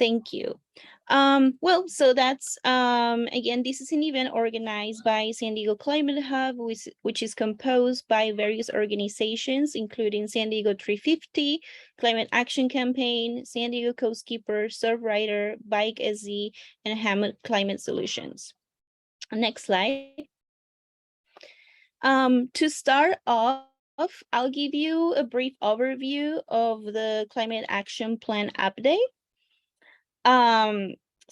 Thank you. Well, so that's again, this is an event organized by San Diego Climate Hub, which is composed by various organizations, including San Diego 350, Climate Action Campaign, San Diego Coastkeeper, Surfrider, Bike SZ, and Hammond Climate Solutions. Next slide. To start off, I'll give you a brief overview of the Climate Action Plan update.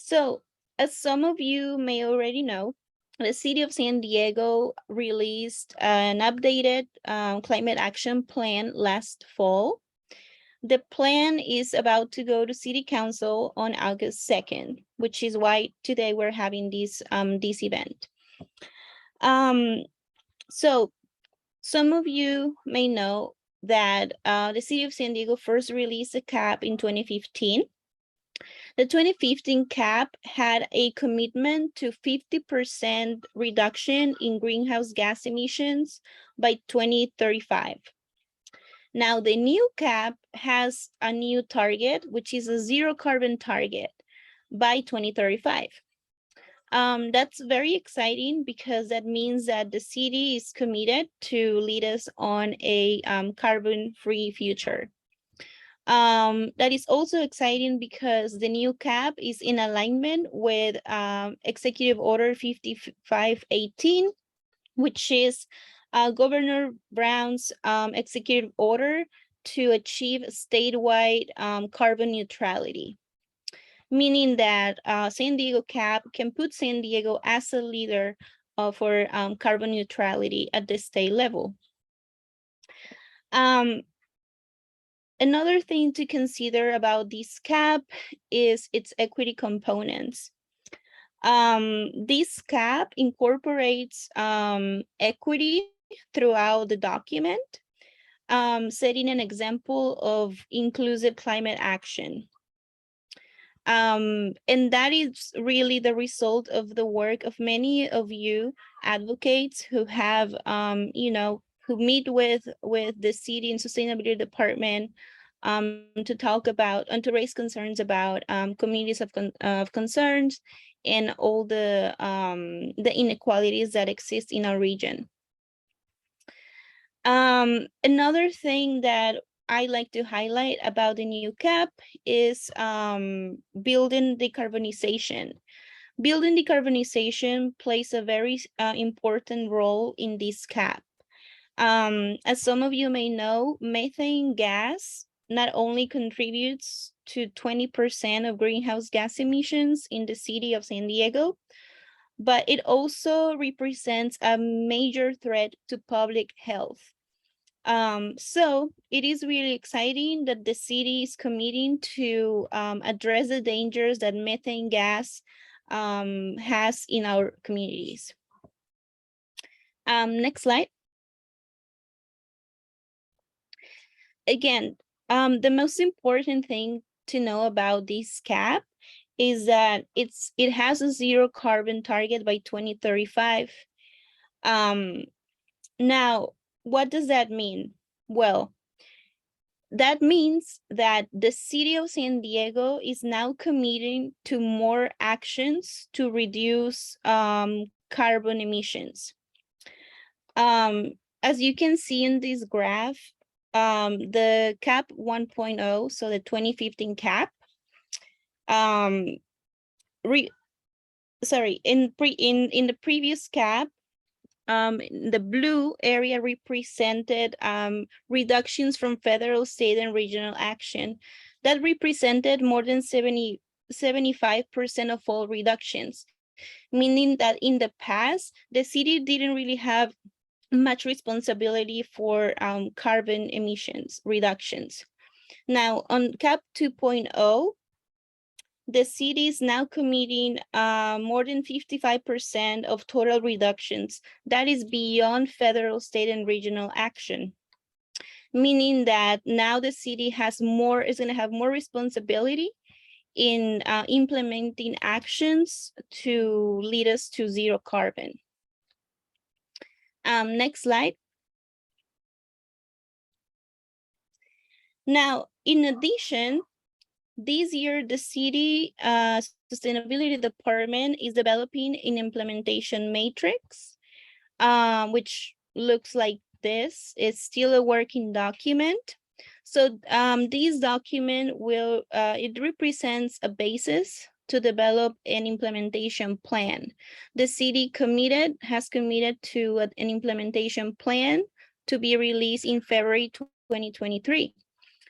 So as some of you may already know, the city of San Diego released an updated climate action plan last fall. The plan is about to go to city council on August 2nd, which is why today we're having this event. So some of you may know that the city of San Diego first released a cap in 2015. The 2015 cap had a commitment to 50% reduction in greenhouse gas emissions by 2035. Now, the new cap has a new target, which is a zero carbon target by 2035. That's very exciting because that means that the city is committed to lead us on a carbon-free future. That is also exciting because the new cap is in alignment with Executive Order 5518, which is Governor Brown's executive order to achieve statewide carbon neutrality, meaning that San Diego cap can put San Diego as a leader for carbon neutrality at the state level. Another thing to consider about this cap is its equity components. This cap incorporates equity throughout the document, setting an example of inclusive climate action. And that is really the result of the work of many of you advocates who have, who meet with the city and sustainability department to talk about and to raise concerns about communities of concerns and all the inequalities that exist in our region. Another thing that I like to highlight about the new cap is building decarbonization. Building decarbonization plays a very important role in this cap. As some of you may know, methane gas not only contributes to 20% of greenhouse gas emissions in the city of San Diego, but it also represents a major threat to public health. So it is really exciting that the city is committing to address the dangers that methane gas has in our communities. Next slide. Again, the most important thing to know about this cap is that it has a zero carbon target by 2035. Now, what does that mean? Well, that means that the city of San Diego is now committing to more actions to reduce carbon emissions. As you can see in this graph, the cap 1.0, so the 2015 cap, in the previous cap, the blue area represented reductions from federal, state, and regional action. That represented more than 75% of all reductions, meaning that in the past, the city didn't really have much responsibility for carbon emissions reductions. Now, on cap 2.0, the city is now committing more than 55% of total reductions. That is beyond federal, state, and regional action, meaning that now the city is going to have more responsibility in implementing actions to lead us to zero carbon. Next slide. Now, in addition, This year, the city sustainability department is developing an implementation matrix, which looks like this. It's still a working document. So this document will, it represents a basis to develop an implementation plan. The city has committed to an implementation plan to be released in February 2023.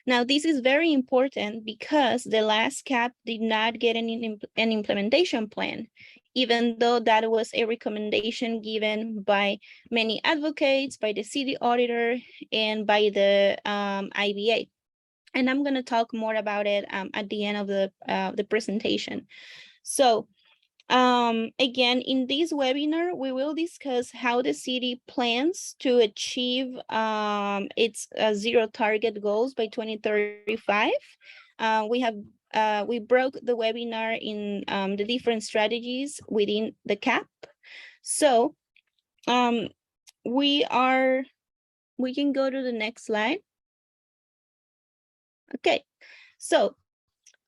Now, this is very important because the last CAP did not get an implementation plan, even though that was a recommendation given by many advocates, by the city auditor, and by the IBA. And I'm going to talk more about it at the end of the presentation. So again, in this webinar, we will discuss how the city plans to achieve its zero target goals by 2035. We broke the webinar in the different strategies within the CAP. So we can go to the next slide. Okay, so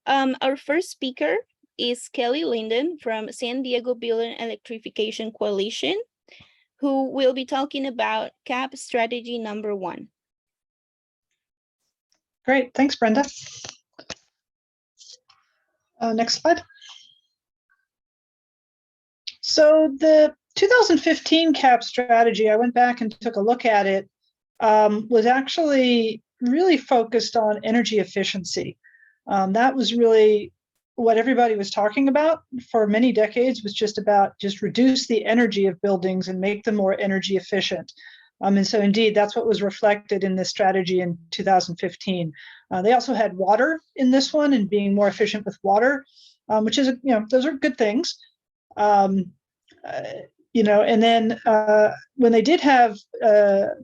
our first speaker is Kelly Linden from San Diego Building Electrification Coalition, who will be talking about CAP strategy number 1. Great, thanks, Brenda. Next slide. So the 2015 CAP strategy, I went back and took a look at it, was actually really focused on energy efficiency. That was really what everybody was talking about for many decades, was just reduce the energy of buildings and make them more energy efficient. And so indeed, that's what was reflected in this strategy in 2015. They also had water in this one and being more efficient with water, which is, those are good things. And then when they did have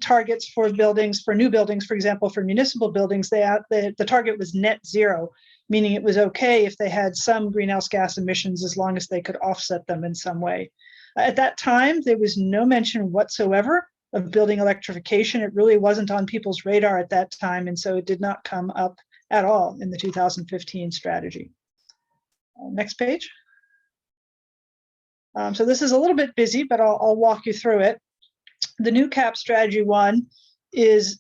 targets for buildings, for new buildings, for example, for municipal buildings, the target was net zero, meaning it was okay if they had some greenhouse gas emissions as long as they could offset them in some way. At that time, there was no mention whatsoever of building electrification. It really wasn't on people's radar at that time, and so it did not come up at all in the 2015 strategy. Next page. So this is a little bit busy, but I'll walk you through it. The new CAP strategy 1 is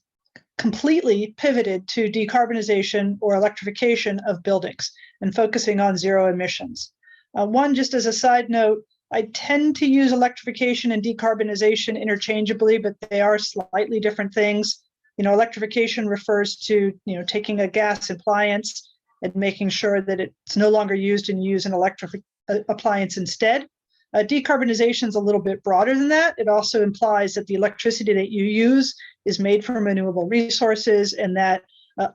completely pivoted to decarbonization or electrification of buildings and focusing on zero emissions. One, just as a side note, I tend to use electrification and decarbonization interchangeably, but they are slightly different things. Electrification refers to, taking a gas appliance and making sure that it's no longer used and you use an electric appliance instead. Decarbonization is a little bit broader than that. It also implies that the electricity that you use is made from renewable resources, and that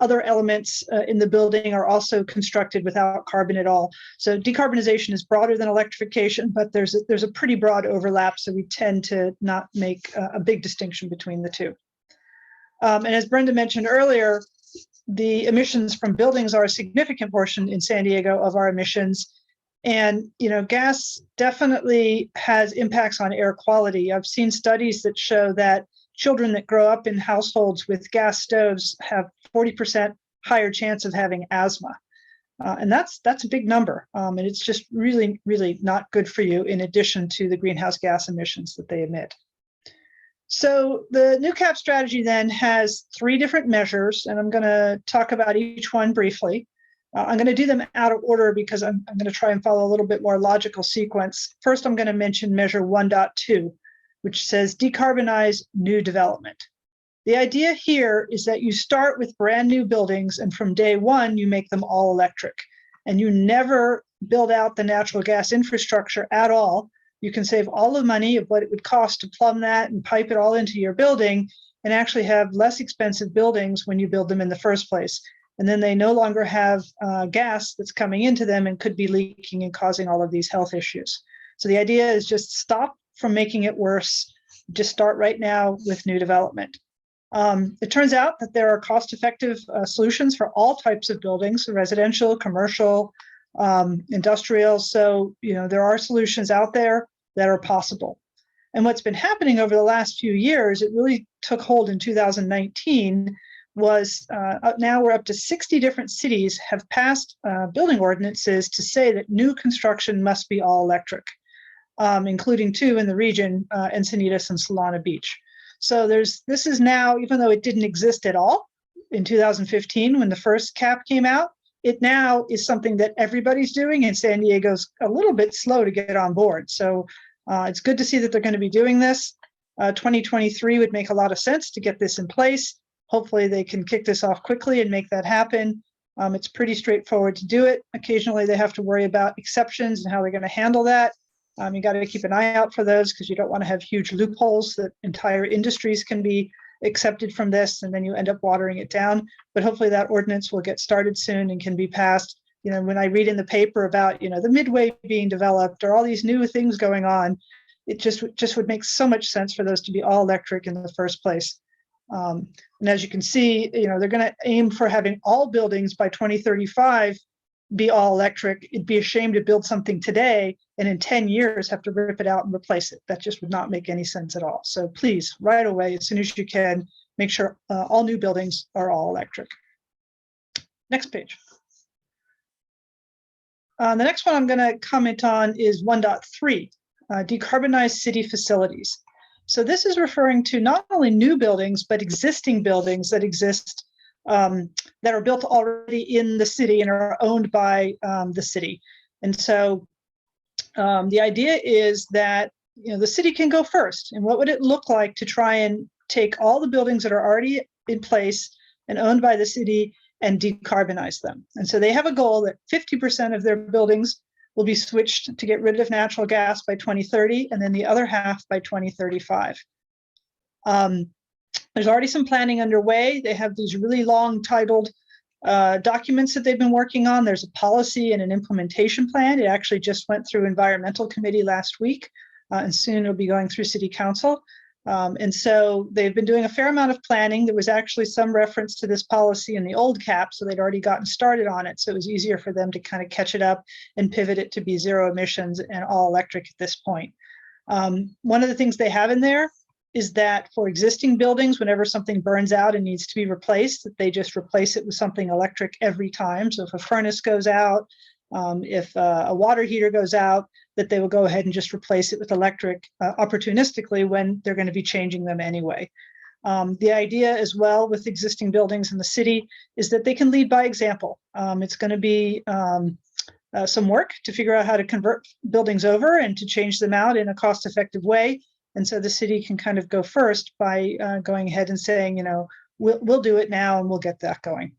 other elements in the building are also constructed without carbon at all. So decarbonization is broader than electrification, but there's a pretty broad overlap, so we tend to not make a big distinction between the two. And as Brenda mentioned earlier, the emissions from buildings are a significant portion in San Diego of our emissions. And, gas definitely has impacts on air quality. I've seen studies that show that children that grow up in households with gas stoves have 40% higher chance of having asthma. And that's a big number. And it's just really, really not good for you, in addition to the greenhouse gas emissions that they emit. So the new CAP strategy then has 3 different measures, and I'm going to talk about each one briefly. I'm going to do them out of order because I'm going to try and follow a little bit more logical sequence. First, I'm going to mention measure 1.2, which says decarbonize new development. The idea here is that you start with brand new buildings, and from day one, you make them all electric, and you never build out the natural gas infrastructure at all. You can save all the money of what it would cost to plumb that and pipe it all into your building, and actually have less expensive buildings when you build them in the first place. And then they no longer have gas that's coming into them and could be leaking and causing all of these health issues. So the idea is just stop from making it worse. Just start right now with new development. It turns out that there are cost-effective solutions for all types of buildings, residential, commercial, industrial. So, there are solutions out there that are possible. And what's been happening over the last few years, it really took hold in 2019, was now we're up to 60 different cities have passed building ordinances to say that new construction must be all electric, including 2 in the region, Encinitas and Solana Beach. So this is now, even though it didn't exist at all in 2015 when the first cap came out, it now is something that everybody's doing, and San Diego's a little bit slow to get on board. So it's good to see that they're going to be doing this. 2023 would make a lot of sense to get this in place. Hopefully they can kick this off quickly and make that happen. It's pretty straightforward to do it. Occasionally they have to worry about exceptions and how they're going to handle that. You got to keep an eye out for those, because you don't want to have huge loopholes that entire industries can be accepted from this, and then you end up watering it down. But hopefully that ordinance will get started soon and can be passed. When I read in the paper about, the Midway being developed or all these new things going on, it just would make so much sense for those to be all electric in the first place. And as you can see, they're going to aim for having all buildings by 2035 be all electric. It'd be a shame to build something today and in 10 years have to rip it out and replace it. That just would not make any sense at all. So please, right away, as soon as you can, make sure all new buildings are all electric. Next page. The next one I'm going to comment on is 1.3, decarbonized city facilities. So this is referring to not only new buildings, but existing buildings that exist that are built already in the city and are owned by the city. And so the idea is that the city can go first. And what would it look like to try and take all the buildings that are already in place and owned by the city and decarbonize them? And so they have a goal that 50% of their buildings will be switched to get rid of natural gas by 2030, and then the other half by 2035. There's already some planning underway. They have these really long titled documents that they've been working on. There's a policy and an implementation plan. It actually just went through environmental committee last week, and soon it'll be going through city council. And so they've been doing a fair amount of planning. There was actually some reference to this policy in the old cap, so they'd already gotten started on it. So it was easier for them to kind of catch it up and pivot it to be zero emissions and all electric at this point. One of the things they have in there is that for existing buildings, whenever something burns out and needs to be replaced, that they just replace it with something electric every time. So if a furnace goes out, if a water heater goes out, that they will go ahead and just replace it with electric opportunistically when they're going to be changing them anyway. The idea as well with existing buildings in the city is that they can lead by example. It's going to be some work to figure out how to convert buildings over and to change them out in a cost-effective way. And so the city can kind of go first by going ahead and saying, we'll do it now and we'll get that going.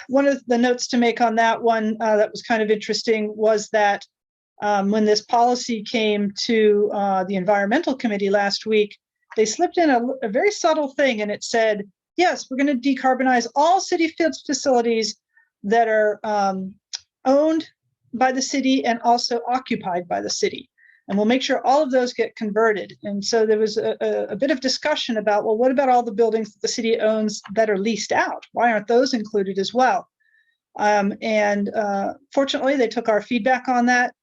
One of the notes to make on that one that was kind of interesting was that when this policy came to the environmental committee last week, they slipped in a very subtle thing, and it said, yes, we're going to decarbonize all city facilities that are owned by the city and also occupied by the city. And we'll make sure all of those get converted. And so there was a bit of discussion about, well, what about all the buildings that the city owns that are leased out? Why aren't those included as well? Fortunately, they took our feedback on that.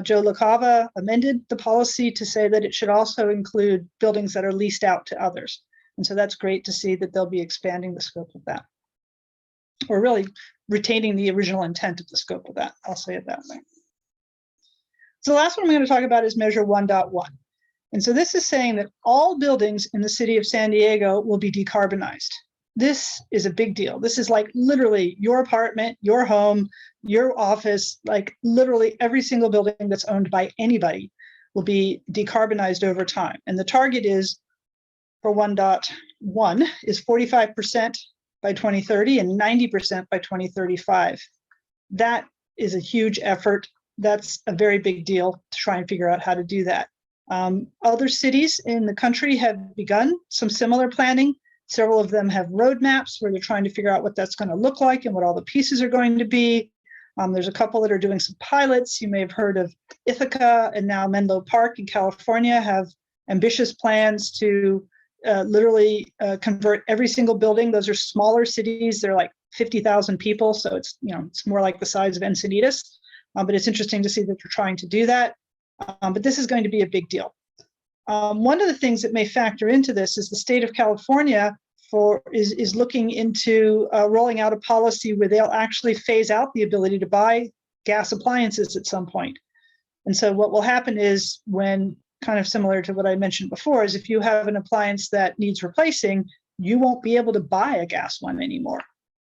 Joe LaCava amended the policy to say that it should also include buildings that are leased out to others. And so that's great to see that they'll be expanding the scope of that, or really retaining the original intent of the scope of that. I'll say it that way. So the last one I'm going to talk about is Measure 1.1. And so this is saying that all buildings in the city of San Diego will be decarbonized. This is a big deal. This is like literally your apartment, your home, your office, like literally every single building that's owned by anybody will be decarbonized over time. And the target is for 1.1 is 45% by 2030 and 90% by 2035. That is a huge effort. That's a very big deal to try and figure out how to do that. Other cities in the country have begun some similar planning. Several of them have roadmaps where they're trying to figure out what that's going to look like and what all the pieces are going to be. There's a couple that are doing some pilots. You may have heard of Ithaca, and now Menlo Park in California have ambitious plans to literally convert every single building. Those are smaller cities. They're like 50,000 people. So it's, it's more like the size of Encinitas. But it's interesting to see that they're trying to do that. But this is going to be a big deal. One of the things that may factor into this is the state of California is looking into rolling out a policy where they'll actually phase out the ability to buy gas appliances at some point. And so what will happen is, when kind of similar to what I mentioned before, is if you have an appliance that needs replacing, you won't be able to buy a gas one anymore.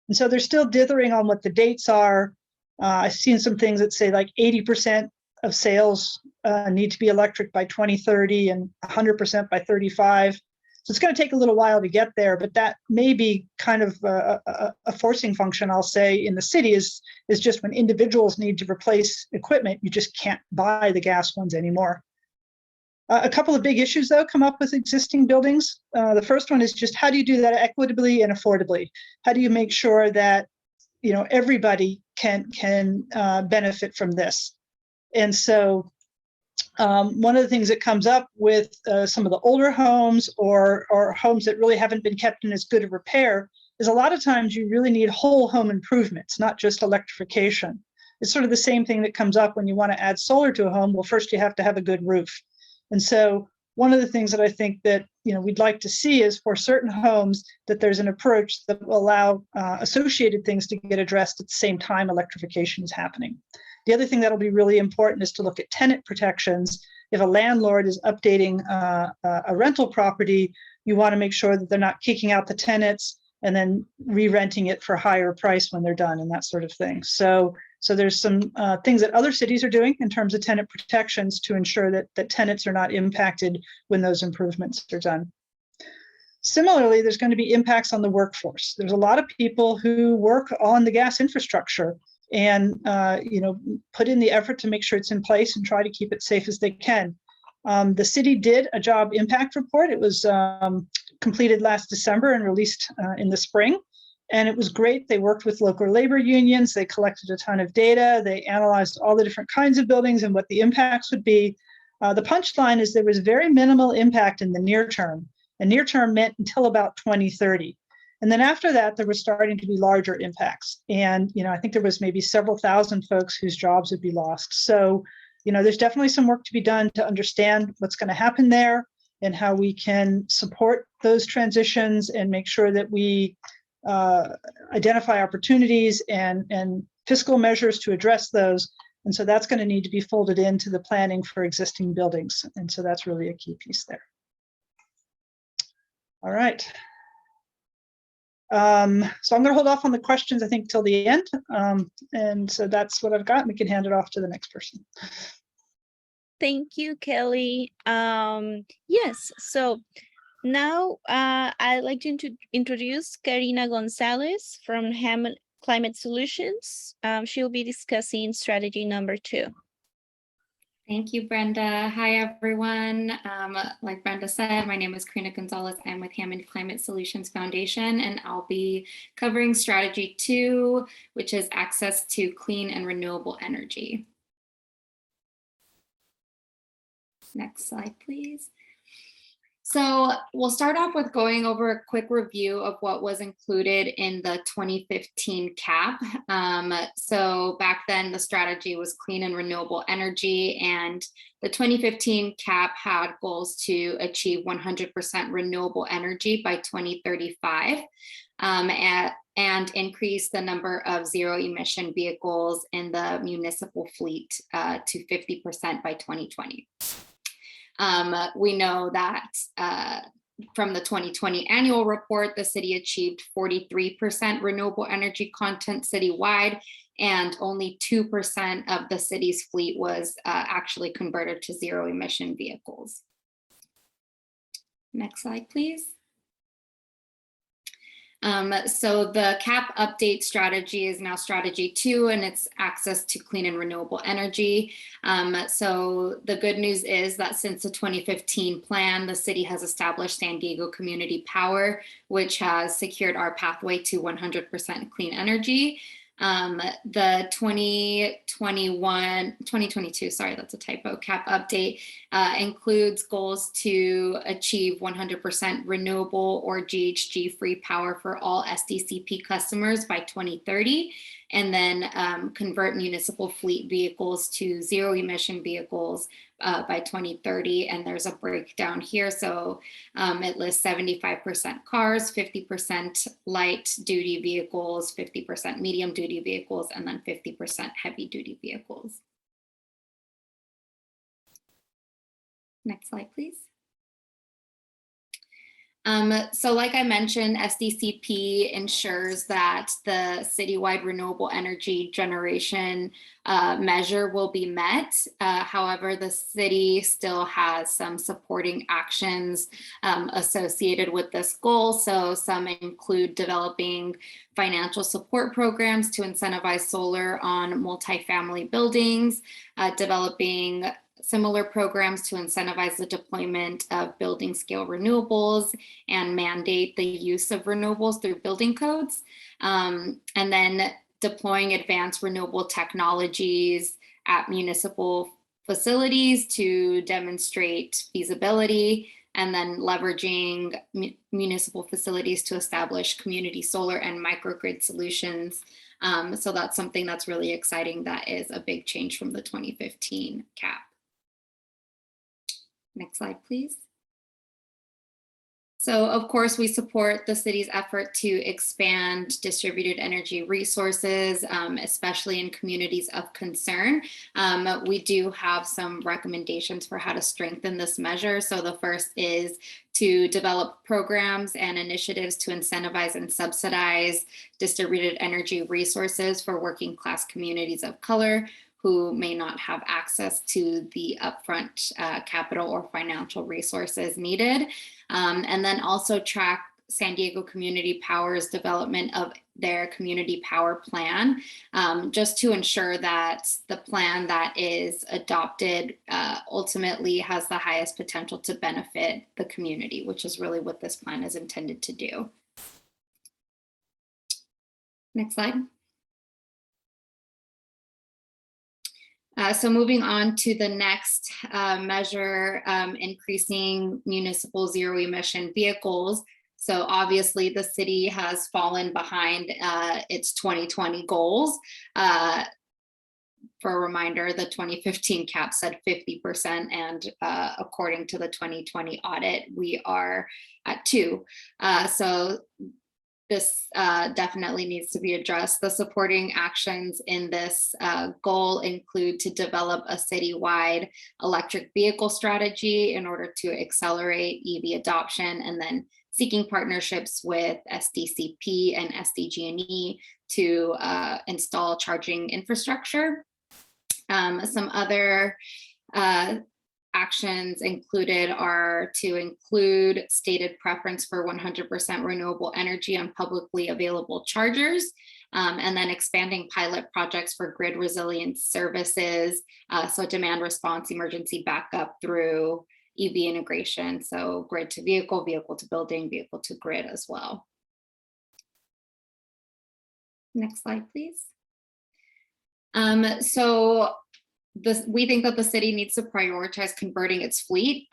And so they're still dithering on what the dates are. I've seen some things that say like 80% of sales need to be electric by 2030 and 100% by 35. So it's going to take a little while to get there, but that may be kind of a forcing function, I'll say, in the city is just when individuals need to replace equipment, you just can't buy the gas ones anymore. A couple of big issues, though, come up with existing buildings. The first one is just, how do you do that equitably and affordably? How do you make sure that everybody can benefit from this? And so one of the things that comes up with some of the older homes or homes that really haven't been kept in as good a repair is a lot of times you really need whole home improvements, not just electrification. It's sort of the same thing that comes up when you want to add solar to a home. Well, first you have to have a good roof. And so one of the things that I think that we'd like to see is, for certain homes, that there's an approach that will allow associated things to get addressed at the same time electrification is happening. The other thing that'll be really important is to look at tenant protections. If a landlord is updating a rental property, you want to make sure that they're not kicking out the tenants and then re-renting it for a higher price when they're done, and that sort of thing. So there's some things that other cities are doing in terms of tenant protections to ensure that tenants are not impacted when those improvements are done. Similarly, there's going to be impacts on the workforce. There's a lot of people who work on the gas infrastructure and put in the effort to make sure it's in place and try to keep it safe as they can. The city did a job impact report. It was completed last December and released in the spring. And it was great. They worked with local labor unions. They collected a ton of data. They analyzed all the different kinds of buildings and what the impacts would be. The punchline is there was very minimal impact in the near term. And near term meant until about 2030. And then after that, there was starting to be larger impacts. And, I think there was maybe several thousand folks whose jobs would be lost. So, there's definitely some work to be done to understand what's going to happen there and how we can support those transitions and make sure that we identify opportunities and fiscal measures to address those. And so that's going to need to be folded into the planning for existing buildings. And so that's really a key piece there. All right. So I'm going to hold off on the questions, I think, till the end. And so that's what I've got. We can hand it off to the next person. Thank you, Kelly. Yes, so now I'd like to introduce Karina Gonzalez from Hammond Climate Solutions. She'll be discussing strategy number 2. Thank you, Brenda. Hi, everyone. Like Brenda said, my name is Karina Gonzalez. I'm with Hammond Climate Solutions Foundation, and I'll be covering strategy 2, which is access to clean and renewable energy. Next slide, please. So we'll start off with going over a quick review of what was included in the 2015 CAP. So back then, the strategy was clean and renewable energy, and the 2015 CAP had goals to achieve 100% renewable energy by 2035 and increase the number of zero emission vehicles in the municipal fleet to 50% by 2020. We know that from the 2020 annual report, the city achieved 43% renewable energy content citywide, and only 2% of the city's fleet was actually converted to zero emission vehicles. Next slide, please. So the CAP update strategy is now strategy 2, and it's access to clean and renewable energy. So the good news is that since the 2015 plan, the city has established San Diego Community Power, which has secured our pathway to 100% clean energy. The 2022, sorry, that's a typo, CAP update includes goals to achieve 100% renewable or GHG free power for all SDCP customers by 2030. and then convert municipal fleet vehicles to zero emission vehicles by 2030. And there's a breakdown here. So it lists 75% cars, 50% light duty vehicles, 50% medium duty vehicles, and then 50% heavy duty vehicles. Next slide, please. So like I mentioned, SDCP ensures that the citywide renewable energy generation measure will be met. However, the city still has some supporting actions associated with this goal. So some include developing financial support programs to incentivize solar on multifamily buildings, developing similar programs to incentivize the deployment of building scale renewables and mandate the use of renewables through building codes. And then deploying advanced renewable technologies at municipal facilities to demonstrate feasibility, and then leveraging municipal facilities to establish community solar and microgrid solutions. So that's something that's really exciting. That is a big change from the 2015 cap. Next slide, please. So of course, we support the city's effort to expand distributed energy resources, especially in communities of concern. We do have some recommendations for how to strengthen this measure. So the first is to develop programs and initiatives to incentivize and subsidize distributed energy resources for working class communities of color who may not have access to the upfront capital or financial resources needed. And then also track San Diego Community Power's development of their community power plan, just to ensure that the plan that is adopted ultimately has the highest potential to benefit the community, which is really what this plan is intended to do. Next slide. So moving on to the next measure, increasing municipal zero emission vehicles. So obviously the city has fallen behind its 2020 goals. For a reminder, the 2015 cap said 50%, and according to the 2020 audit, we are at 2%. So this definitely needs to be addressed. The supporting actions in this goal include to develop a citywide electric vehicle strategy in order to accelerate EV adoption, and then seeking partnerships with SDCP and SDG&E to install charging infrastructure. Some other actions included are to include stated preference for 100% renewable energy on publicly available chargers, and then expanding pilot projects for grid resilience services, so demand response, emergency backup through EV integration, so grid to vehicle, vehicle to building, vehicle to grid as well. Next slide, please. We think that the city needs to prioritize converting its fleet.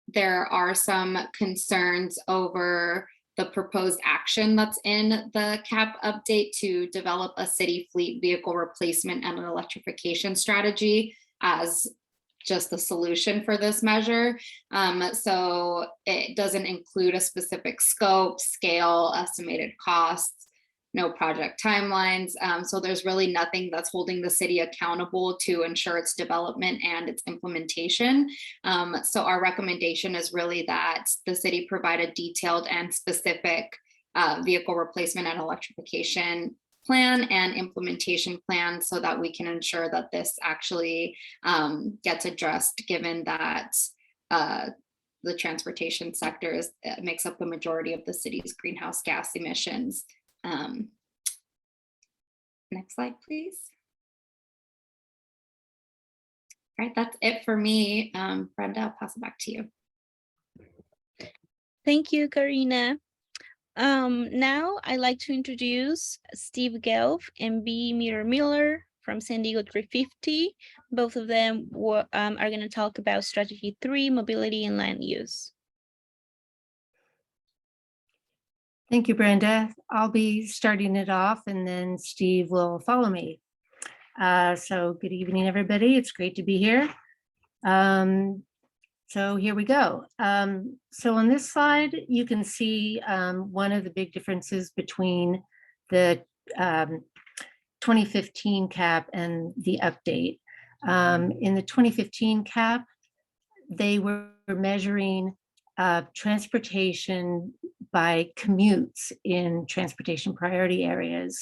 There are some concerns over the proposed action that's in the CAP update to develop a city fleet vehicle replacement and an electrification strategy as just the solution for this measure. So it doesn't include a specific scope, scale, estimated costs, no project timelines. So there's really nothing that's holding the city accountable to ensure its development and its implementation. So our recommendation is really that the city provide a detailed and specific vehicle replacement and electrification plan and implementation plan so that we can ensure that this actually gets addressed, given that the transportation sector makes up the majority of the city's greenhouse gas emissions. Next slide, please. All right, that's it for me. Brenda, I'll pass it back to you. Thank you, Karina. Now I'd like to introduce Steve Gelf and B. Miller from San Diego 350. Both of them are going to talk about Strategy 3, Mobility and Land Use. Thank you, Brenda. I'll be starting it off and then Steve will follow me. So good evening, everybody. It's great to be here. So here we go. So on this slide, you can see one of the big differences between the 2015 cap and the update. In the 2015 cap, they were measuring transportation by commutes in transportation priority areas.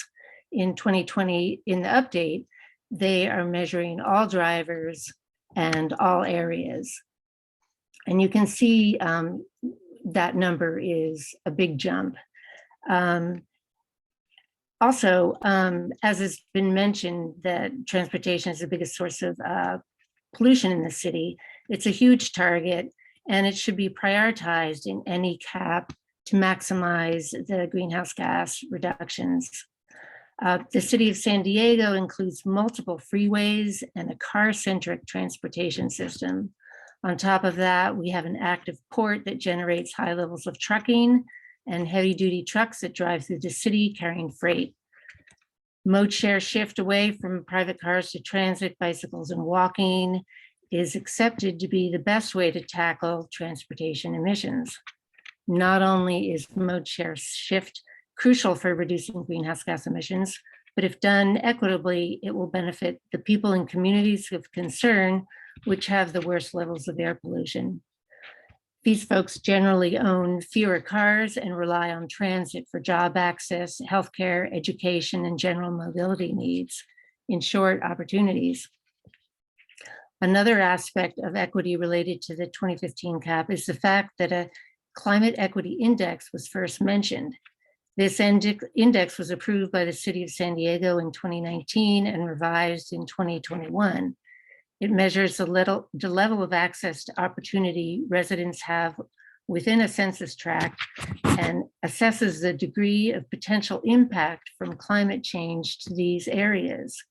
In 2020, in the update, they are measuring all drivers and all areas. And you can see that number is a big jump. Also, as has been mentioned, that transportation is the biggest source of pollution in the city. It's a huge target, and it should be prioritized in any cap to maximize the greenhouse gas reductions. The city of San Diego includes multiple freeways and a car-centric transportation system. On top of that, we have an active port that generates high levels of trucking and heavy-duty trucks that drive through the city carrying freight. Mode share shift away from private cars to transit, bicycles, and walking is accepted to be the best way to tackle transportation emissions. Not only is mode share shift crucial for reducing greenhouse gas emissions, but if done equitably, it will benefit the people in communities of concern which have the worst levels of air pollution. These folks generally own fewer cars and rely on transit for job access, healthcare, education, and general mobility needs. In short, opportunities. Another aspect of equity related to the 2015 cap is the fact that a climate equity index was first mentioned. This index was approved by the city of San Diego in 2019 and revised in 2021. It measures the level of access to opportunity residents have within a census tract and assesses the degree of potential impact from climate change to these areas.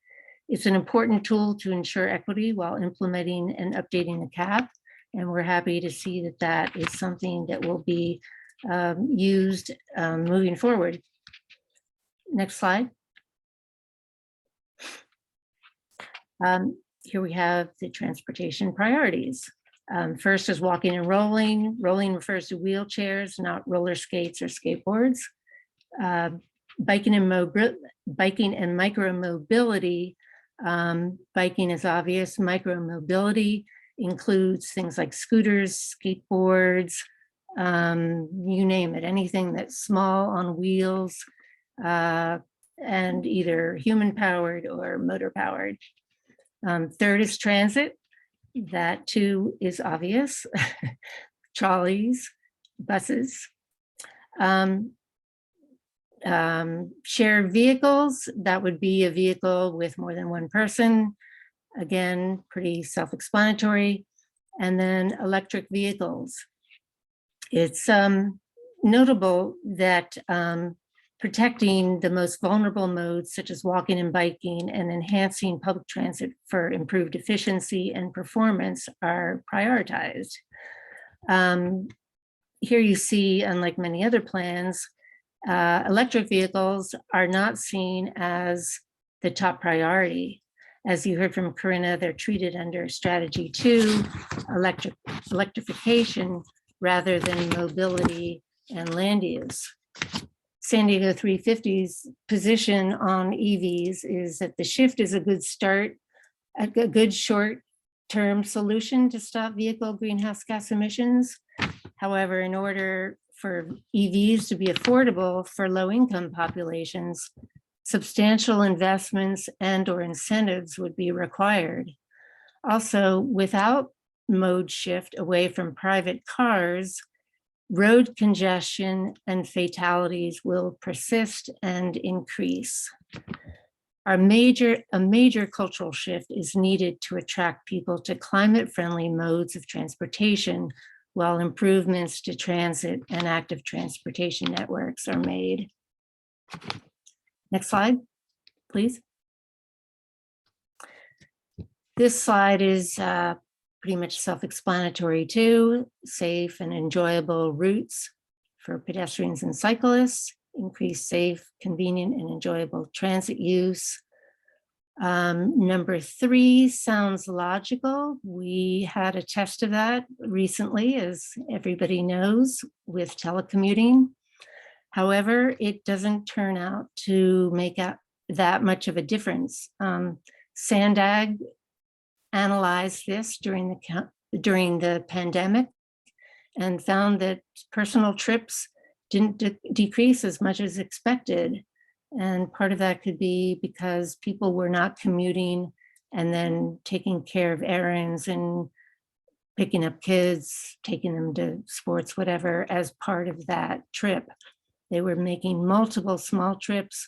It's an important tool to ensure equity while implementing and updating the cap, and we're happy to see that that is something that will be used moving forward. Next slide. Here we have the transportation priorities. First is walking and rolling. Rolling refers to wheelchairs, not roller skates or skateboards. Biking and micro-mobility. Biking is obvious. Micro-mobility includes things like scooters, skateboards, you name it, anything that's small on wheels and either human powered or motor powered. Third is transit. That too is obvious. Trolleys, buses. Shared vehicles, that would be a vehicle with more than one person. Again, pretty self-explanatory. And then electric vehicles. It's notable that protecting the most vulnerable modes such as walking and biking and enhancing public transit for improved efficiency and performance are prioritized. Here you see, unlike many other plans, electric vehicles are not seen as the top priority. As you heard from Corinna, they're treated under strategy 2, electrification, rather than mobility and land use. San Diego 350's position on EVs is that the shift is a good start, a good short-term solution to stop vehicle greenhouse gas emissions. However, in order for EVs to be affordable for low-income populations, substantial investments and/or incentives would be required. Also, without mode shift away from private cars, road congestion and fatalities will persist and increase. A major cultural shift is needed to attract people to climate-friendly modes of transportation while improvements to transit and active transportation networks are made. Next slide, please. This slide is pretty much self-explanatory too. Safe and enjoyable routes for pedestrians and cyclists, increase safe, convenient, and enjoyable transit use. Number 3 sounds logical. We had a test of that recently, as everybody knows, with telecommuting. However, it doesn't turn out to make that much of a difference. Sandag analyzed this during the pandemic and found that personal trips didn't decrease as much as expected. And part of that could be because people were not commuting and then taking care of errands and picking up kids, taking them to sports, whatever, as part of that trip. They were making multiple small trips,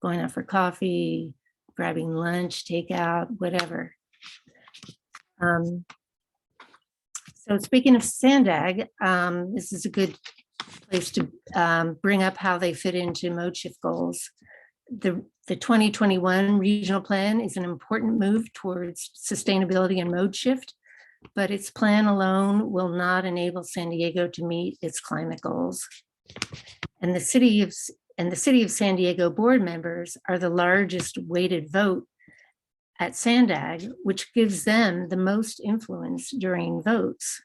going out for coffee, grabbing lunch, takeout, whatever. So speaking of Sandag, this is a good place to bring up how they fit into mode shift goals. The 2021 regional plan is an important move towards sustainability and mode shift, but its plan alone will not enable San Diego to meet its climate goals. And the city of San Diego board members are the largest weighted vote at Sandag, which gives them the most influence during votes.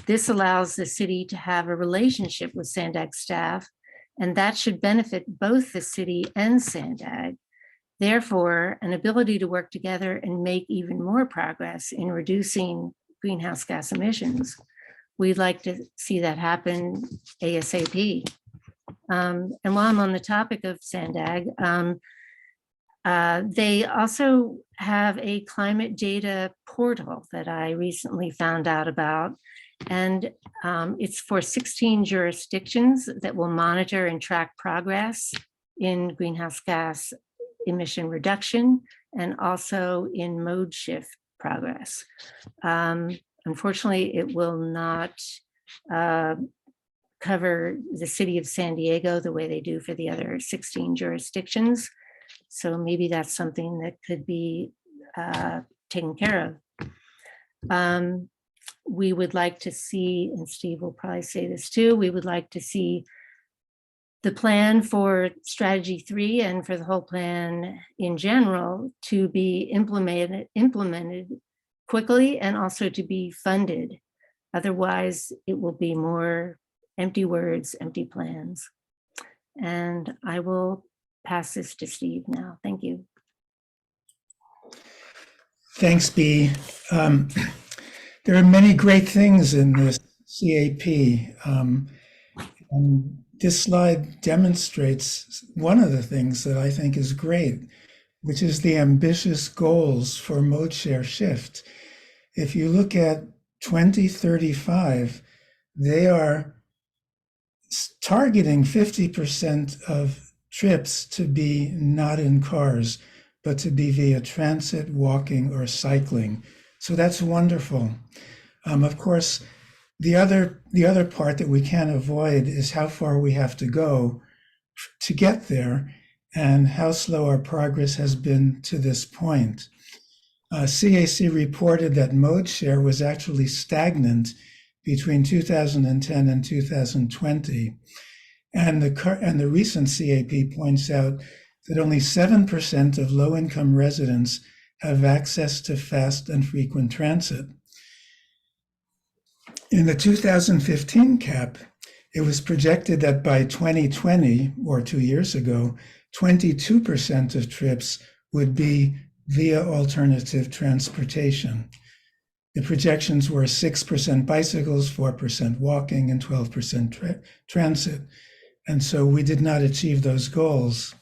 This allows the city to have a relationship with Sandag staff, and that should benefit both the city and Sandag. Therefore, an ability to work together and make even more progress in reducing greenhouse gas emissions. We'd like to see that happen ASAP. And while I'm on the topic of Sandag, they also have a climate data portal that I recently found out about. And it's for 16 jurisdictions that will monitor and track progress in greenhouse gas emission reduction and also in mode shift progress. Unfortunately, it will not cover the city of San Diego the way they do for the other 16 jurisdictions. So maybe that's something that could be taken care of. We would like to see, and Steve will probably say this too, we would like to see the plan for strategy 3 and for the whole plan in general to be implemented quickly and also to be funded. Otherwise, it will be more empty words, empty plans. And I will pass this to Steve now. Thank you. Thanks, Bea. There are many great things in this CAP. And this slide demonstrates one of the things that I think is great, which is the ambitious goals for mode share shift. If you look at 2035, they are targeting 50% of trips to be not in cars, but to be via transit, walking, or cycling. So that's wonderful. Of course, the other part that we can't avoid is how far we have to go to get there and how slow our progress has been to this point. CAC reported that mode share was actually stagnant between 2010 and 2020. And the recent CAP points out that only 7% of low-income residents have access to fast and frequent transit. In the 2015 CAP, it was projected that by 2020, or 2 years ago, 22% of trips would be via alternative transportation. The projections were 6% bicycles, 4% walking, and 12% transit. And so we did not achieve those goals.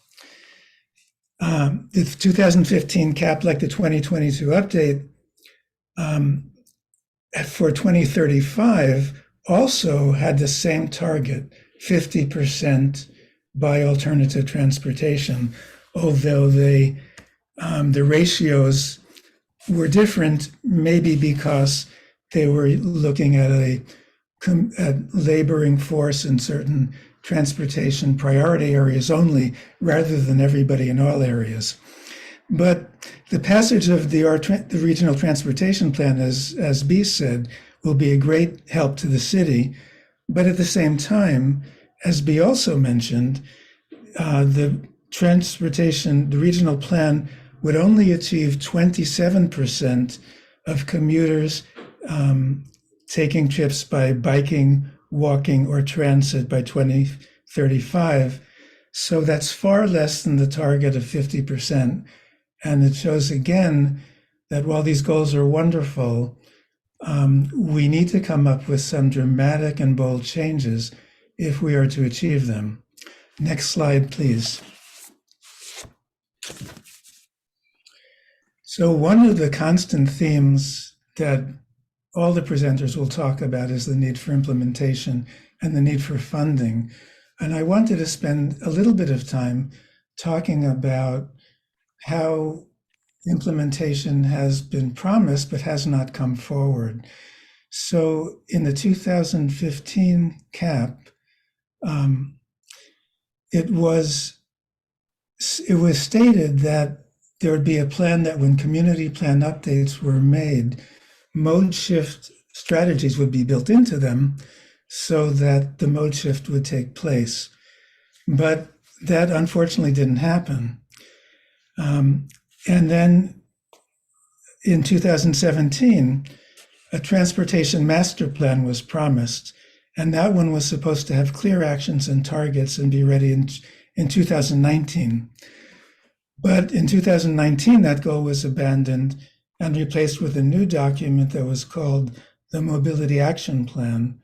The 2015 CAP, like the 2022 update, for 2035 also had the same target, 50% by alternative transportation, although the ratios were different, maybe because they were looking at at laboring force in certain transportation priority areas only, rather than everybody in all areas. But the passage of the regional transportation plan, as Bea said, will be a great help to the city. But at the same time, as Bea also mentioned, the regional plan would only achieve 27% of commuters taking trips by biking, walking, or transit by 2035. So that's far less than the target of 50%. And it shows again that while these goals are wonderful, we need to come up with some dramatic and bold changes if we are to achieve them. Next slide, please. So one of the constant themes that all the presenters will talk about is the need for implementation and the need for funding. And I wanted to spend a little bit of time talking about how implementation has been promised but has not come forward. So in the 2015 CAP, it was stated that there would be a plan that when community plan updates were made, mode shift strategies would be built into them so that the mode shift would take place. But that unfortunately didn't happen. And then in 2017, a transportation master plan was promised, and that one was supposed to have clear actions and targets and be ready in 2019. But in 2019, that goal was abandoned and replaced with a new document that was called the Mobility Action Plan.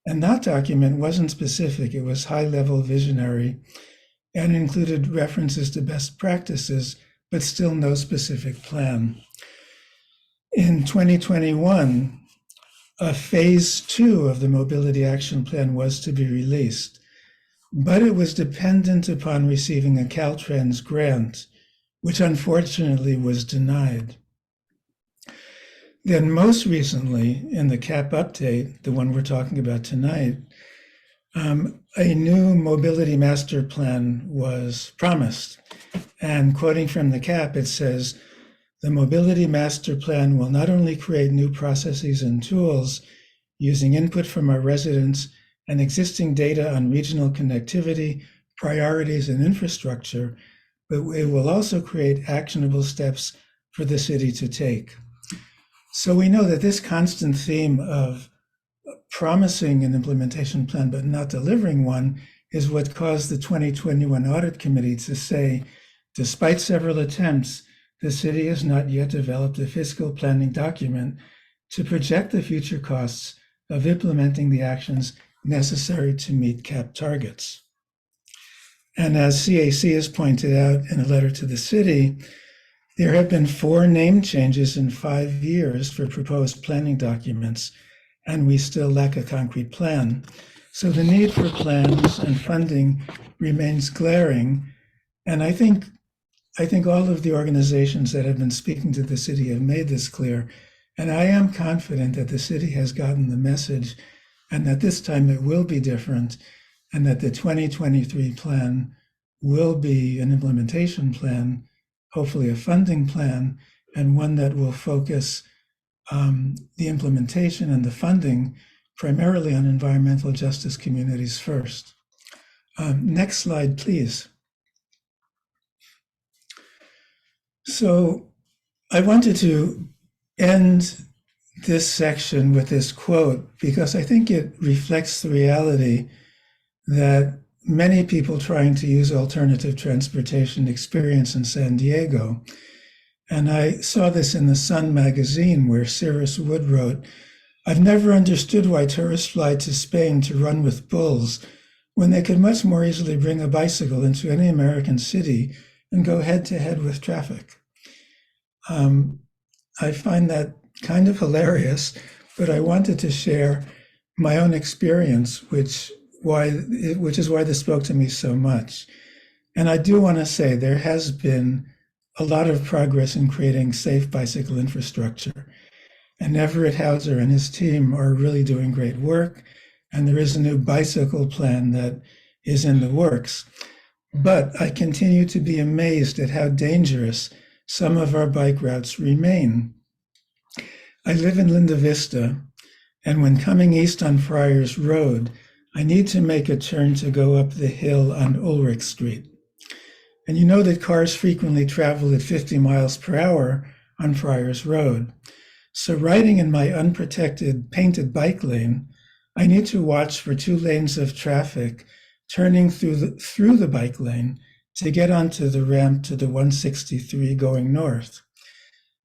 And that document wasn't specific, it was high-level visionary and included references to best practices, but still no specific plan. In 2021, a phase 2 of the Mobility Action Plan was to be released, but it was dependent upon receiving a Caltrans grant, which unfortunately was denied. Then most recently, in the CAP update, the one we're talking about tonight, a new mobility master plan was promised. And quoting from the CAP, it says, "The mobility master plan will not only create new processes and tools using input from our residents and existing data on regional connectivity, priorities, and infrastructure, but it will also create actionable steps for the city to take." So we know that this constant theme of promising an implementation plan but not delivering one is what caused the 2021 Audit Committee to say, despite several attempts, the city has not yet developed a fiscal planning document to project the future costs of implementing the actions necessary to meet CAP targets. And as CAC has pointed out in a letter to the city, there have been 4 name changes in 5 years for proposed planning documents, and we still lack a concrete plan. So the need for plans and funding remains glaring. And I think all of the organizations that have been speaking to the city have made this clear. And I am confident that the city has gotten the message and that this time it will be different and that the 2023 plan will be an implementation plan, hopefully a funding plan, and one that will focus the implementation and the funding primarily on environmental justice communities first. Next slide, please. So I wanted to end this section with this quote because I think it reflects the reality that many people trying to use alternative transportation experience in San Diego. And I saw this in the Sun magazine where Cyrus Wood wrote, "I've never understood why tourists fly to Spain to run with bulls when they could much more easily bring a bicycle into any American city and go head to head with traffic." I find that kind of hilarious, but I wanted to share my own experience, which is why this spoke to me so much. And I do want to say there has been a lot of progress in creating safe bicycle infrastructure. And Everett Hauser and his team are really doing great work. And there is a new bicycle plan that is in the works. But I continue to be amazed at how dangerous some of our bike routes remain. I live in Linda Vista, and when coming east on Friars Road, I need to make a turn to go up the hill on Ulrich Street. And you know that cars frequently travel at 50 miles per hour on Friars Road. So riding in my unprotected painted bike lane, I need to watch for 2 lanes of traffic turning through the bike lane to get onto the ramp to the 163 going north.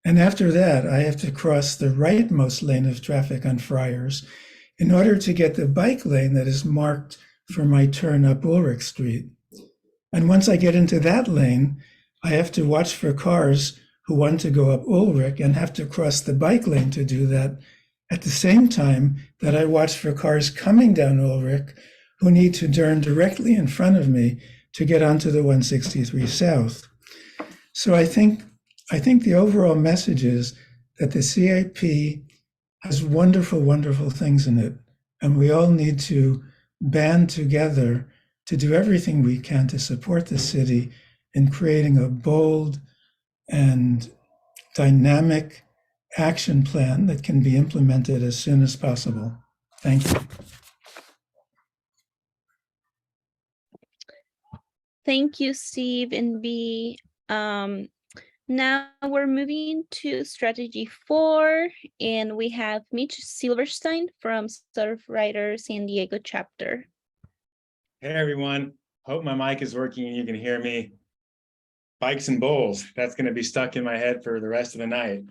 And after that, I have to cross the rightmost lane of traffic on Friars in order to get the bike lane that is marked for my turn up Ulrich Street. And once I get into that lane, I have to watch for cars who want to go up Ulrich and have to cross the bike lane to do that at the same time that I watch for cars coming down Ulrich who need to turn directly in front of me to get onto the 163 South. So I think the overall message is that the CIP has wonderful, wonderful things in it, and we all need to band together to do everything we can to support the city in creating a bold and dynamic action plan that can be implemented as soon as possible. Thank you. Thank you, Steve and B. Now we're moving to strategy 4, and we have Mitch Silverstein from Surfrider San Diego chapter. Hey everyone, hope my mic is working and you can hear me. Bikes and bowls, that's going to be stuck in my head for the rest of the night.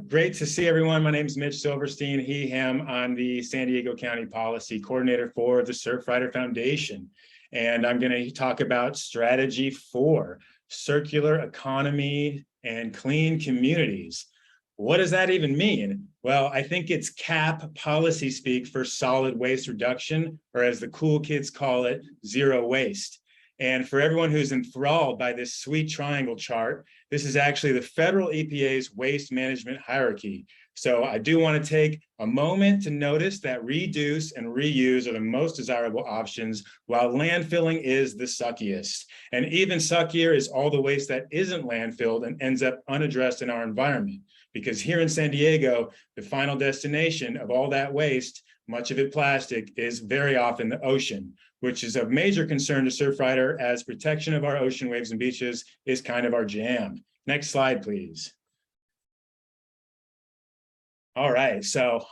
Great to see everyone. My name is Mitch Silverstein, him. I'm the San Diego County Policy Coordinator for the Surfrider Foundation. And I'm going to talk about strategy 4, circular economy and clean communities. What does that even mean? Well, I think it's CAP policy speak for solid waste reduction, or as the cool kids call it, zero waste. And for everyone who's enthralled by this sweet triangle chart, this is actually the federal EPA's waste management hierarchy. So I do want to take a moment to notice that reduce and reuse are the most desirable options, while landfilling is the suckiest. And even suckier is all the waste that isn't landfilled and ends up unaddressed in our environment. Because here in San Diego, the final destination of all that waste, much of it plastic, is very often the ocean, which is of major concern to Surfrider, as protection of our ocean waves and beaches is kind of our jam. Next slide, please. All right, so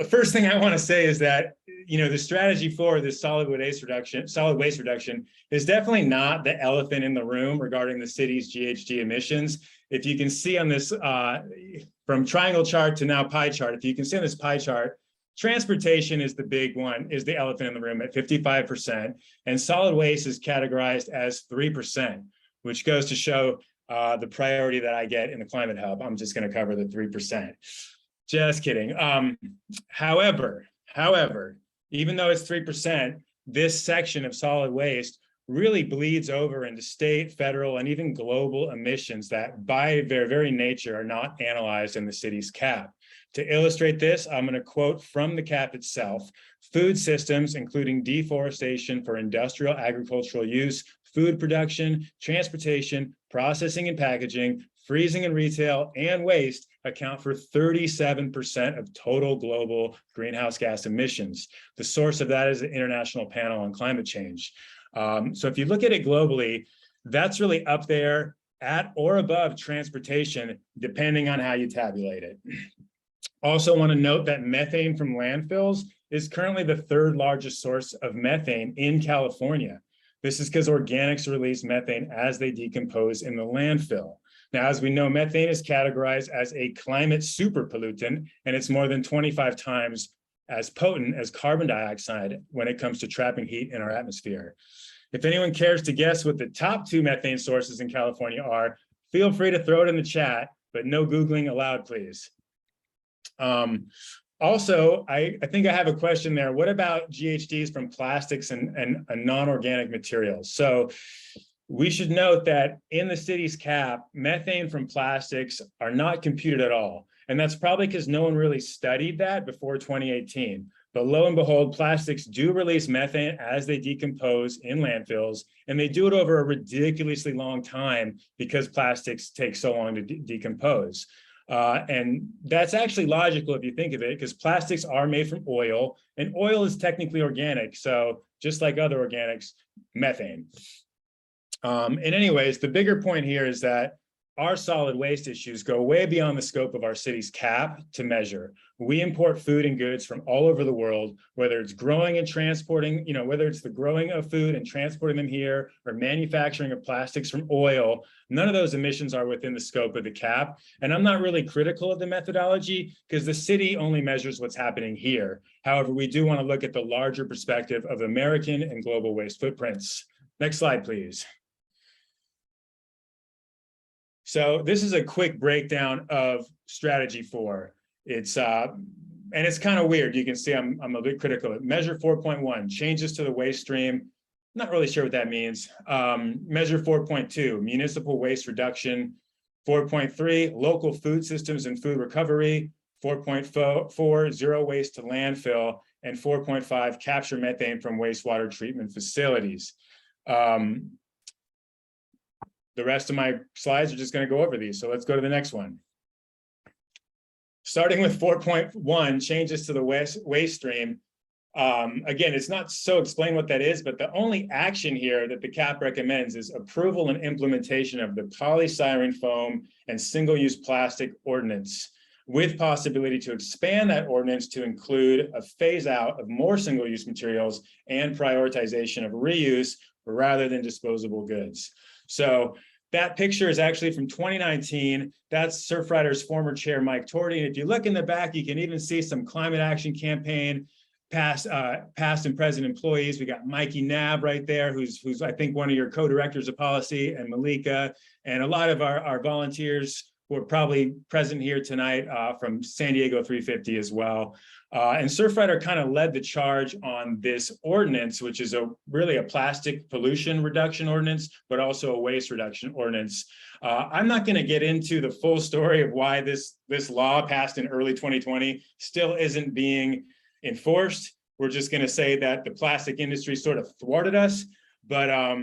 first thing I want to say is that, the strategy for this solid waste reduction is definitely not the elephant in the room regarding the city's GHG emissions. If you can see on this, from triangle chart to now pie chart, if you can see on this pie chart, transportation is the big one, is the elephant in the room at 55%, and solid waste is categorized as 3%, which goes to show the priority that I get in the Climate Hub. I'm just going to cover the 3%. Just kidding. However, even though it's 3%, this section of solid waste really bleeds over into state, federal, and even global emissions that by their very nature are not analyzed in the city's CAP. To illustrate this, I'm going to quote from the CAP itself: food systems, including deforestation for industrial agricultural use, food production, transportation, processing and packaging, freezing and retail, and waste account for 37% of total global greenhouse gas emissions. The source of that is the International Panel on Climate Change. So if you look at it globally, that's really up there at or above transportation, depending on how you tabulate it. Also want to note that methane from landfills is currently the 3rd largest source of methane in California. This is because organics release methane as they decompose in the landfill. Now, as we know, methane is categorized as a climate superpollutant, and it's more than 25 times as potent as carbon dioxide when it comes to trapping heat in our atmosphere. If anyone cares to guess what the top 2 methane sources in California are, feel free to throw it in the chat, but no Googling allowed, please. Also, I think I have a question there. What about GHGs from plastics and non-organic materials? So we should note that in the city's CAP, methane from plastics are not computed at all. And that's probably because no one really studied that before 2018. But lo and behold, plastics do release methane as they decompose in landfills, and they do it over a ridiculously long time because plastics take so long to decompose. And that's actually logical if you think of it, because plastics are made from oil, and oil is technically organic. So just like other organics, methane. And anyways, the bigger point here is that our solid waste issues go way beyond the scope of our city's cap to measure. We import food and goods from all over the world, whether it's growing and transporting, whether it's the growing of food and transporting them here or manufacturing of plastics from oil. None of those emissions are within the scope of the cap. And I'm not really critical of the methodology because the city only measures what's happening here. However, we do want to look at the larger perspective of American and global waste footprints. Next slide, please. So this is a quick breakdown of strategy 4. It's and it's kind of weird. You can see I'm a bit critical of it. Measure 4.1, changes to the waste stream. Not really sure what that means. Measure 4.2, municipal waste reduction. 4.3, local food systems and food recovery. 4.4, zero waste to landfill. And 4.5, capture methane from wastewater treatment facilities. The rest of my slides are just going to go over these. So let's go to the next one. Starting with 4.1, changes to the waste stream. Again, it's not so explain what that is, but the only action here that the CAP recommends is approval and implementation of the polystyrene foam and single-use plastic ordinance, with possibility to expand that ordinance to include a phase out of more single-use materials and prioritization of reuse rather than disposable goods. So that picture is actually from 2019. That's Surfrider's former chair, Mike Torty. And if you look in the back, you can even see some climate action campaign past and present employees. We got Mikey Nab right there, who's I think one of your co-directors of policy, and Malika, and a lot of our volunteers who are probably present here tonight from San Diego 350 as well. And Surfrider kind of led the charge on this ordinance, which is really a plastic pollution reduction ordinance, but also a waste reduction ordinance. I'm not going to get into the full story of why this law passed in early 2020 still isn't being enforced. We're just going to say that the plastic industry sort of thwarted us, but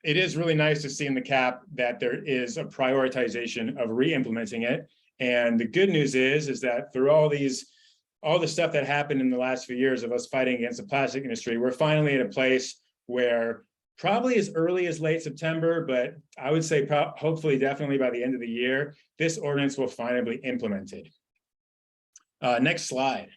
it is really nice to see in the CAP that there is a prioritization of re-implementing it. And the good news is that through all the stuff that happened in the last few years of us fighting against the plastic industry, we're finally at a place where probably as early as late September, but I would say hopefully definitely by the end of the year, this ordinance will finally be implemented. Next slide.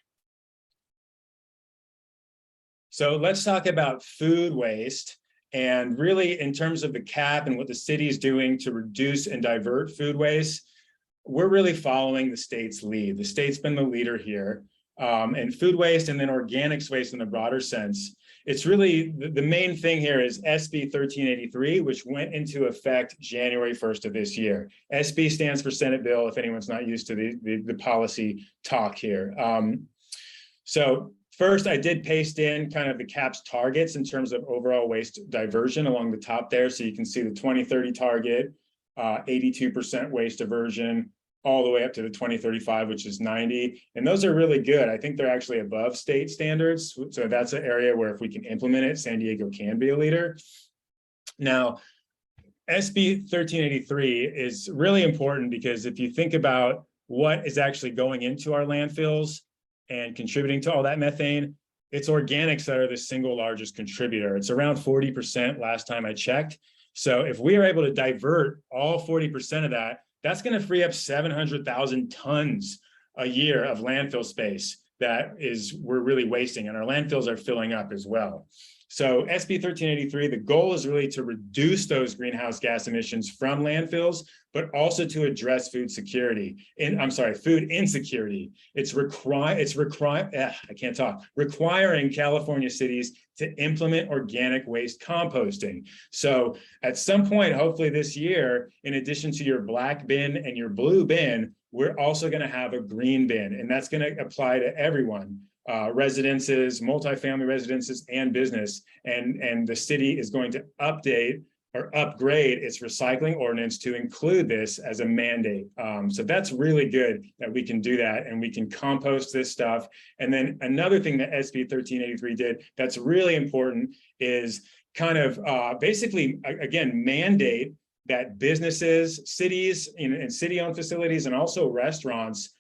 So let's talk about food waste. And really, in terms of the CAP and what the city is doing to reduce and divert food waste, we're really following the state's lead. The state's been the leader here. And food waste and then organics waste in the broader sense. It's really, the main thing here is SB 1383, which went into effect January 1st of this year. SB stands for Senate bill, if anyone's not used to the policy talk here. So first, I did paste in kind of the CAP's targets in terms of overall waste diversion along the top there. So you can see the 2030 target, 82% waste diversion, all the way up to the 2035, which is 90. And those are really good. I think they're actually above state standards. So that's an area where if we can implement it, San Diego can be a leader. Now, SB 1383 is really important because if you think about what is actually going into our landfills and contributing to all that methane, it's organics that are the single largest contributor. It's around 40% last time I checked. So if we are able to divert all 40% of that, that's going to free up 700,000 tons a year of landfill space that we're really wasting, and our landfills are filling up as well. So SB 1383, the goal is really to reduce those greenhouse gas emissions from landfills, but also to address food insecurity. It's requiring California cities to implement organic waste composting. So at some point, hopefully this year, in addition to your black bin and your blue bin, we're also going to have a green bin, and that's going to apply to everyone. Residences, multifamily residences, and business, and the city is going to update or upgrade its recycling ordinance to include this as a mandate. So that's really good that we can do that and we can compost this stuff. And then another thing that SB 1383 did that's really important is kind of basically, again, mandate that businesses, cities, and city-owned facilities, and also restaurants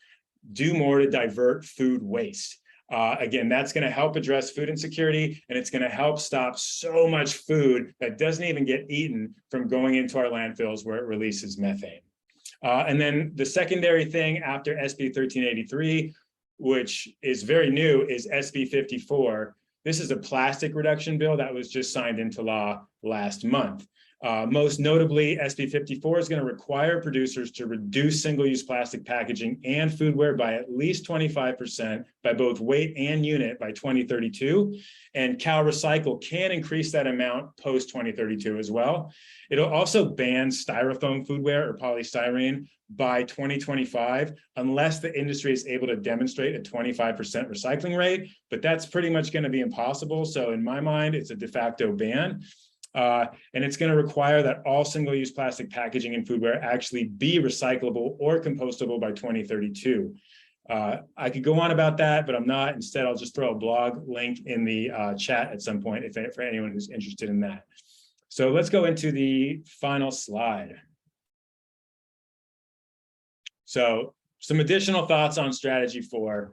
do more to divert food waste. Again, that's going to help address food insecurity, and it's going to help stop so much food that doesn't even get eaten from going into our landfills where it releases methane. And then the secondary thing after SB 1383, which is very new, is SB 54. This is a plastic reduction bill that was just signed into law last month. Most notably, SB 54 is going to require producers to reduce single-use plastic packaging and foodware by at least 25% by both weight and unit by 2032. And Cal Recycle can increase that amount post 2032 as well. It'll also ban styrofoam foodware or polystyrene by 2025, unless the industry is able to demonstrate a 25% recycling rate, but that's pretty much going to be impossible. So in my mind, it's a de facto ban. And it's going to require that all single-use plastic packaging and foodware actually be recyclable or compostable by 2032. I could go on about that, but I'm not. Instead, I'll just throw a blog link in the chat at some point for anyone who's interested in that. So let's go into the final slide. So some additional thoughts on strategy 4.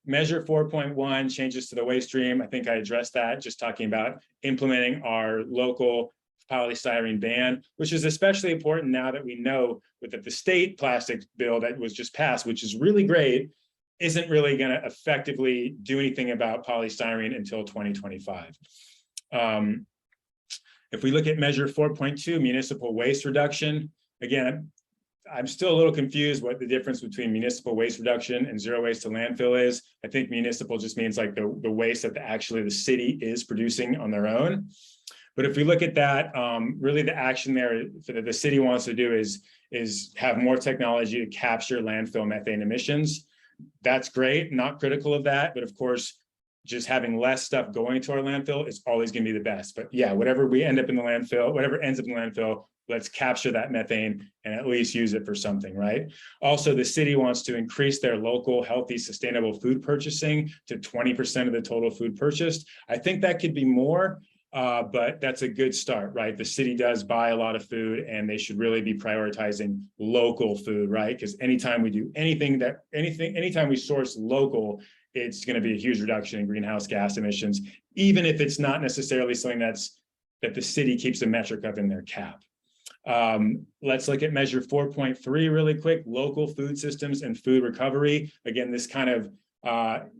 Measure 4.1, changes to the waste stream. I think I addressed that, just talking about implementing our local polystyrene ban, which is especially important now that we know that the state plastics bill that was just passed, which is really great, isn't really going to effectively do anything about polystyrene until 2025. If we look at measure 4.2, municipal waste reduction, again, I'm still a little confused what the difference between municipal waste reduction and zero waste to landfill is. I think municipal just means like the waste that actually the city is producing on their own. But if we look at that, really the action there that the city wants to do is have more technology to capture landfill methane emissions. That's great, not critical of that, but of course, just having less stuff going to our landfill is always going to be the best. But yeah, whatever we end up in the landfill, whatever ends up in the landfill, let's capture that methane and at least use it for something, right? Also, the city wants to increase their local, healthy, sustainable food purchasing to 20% of the total food purchased. I think that could be more, but that's a good start, right? The city does buy a lot of food and they should really be prioritizing local food, right? Because anytime we do anytime we source local, it's going to be a huge reduction in greenhouse gas emissions, even if it's not necessarily something that the city keeps a metric of in their cap. Let's look at measure 4.3 really quick, local food systems and food recovery. Again, this kind of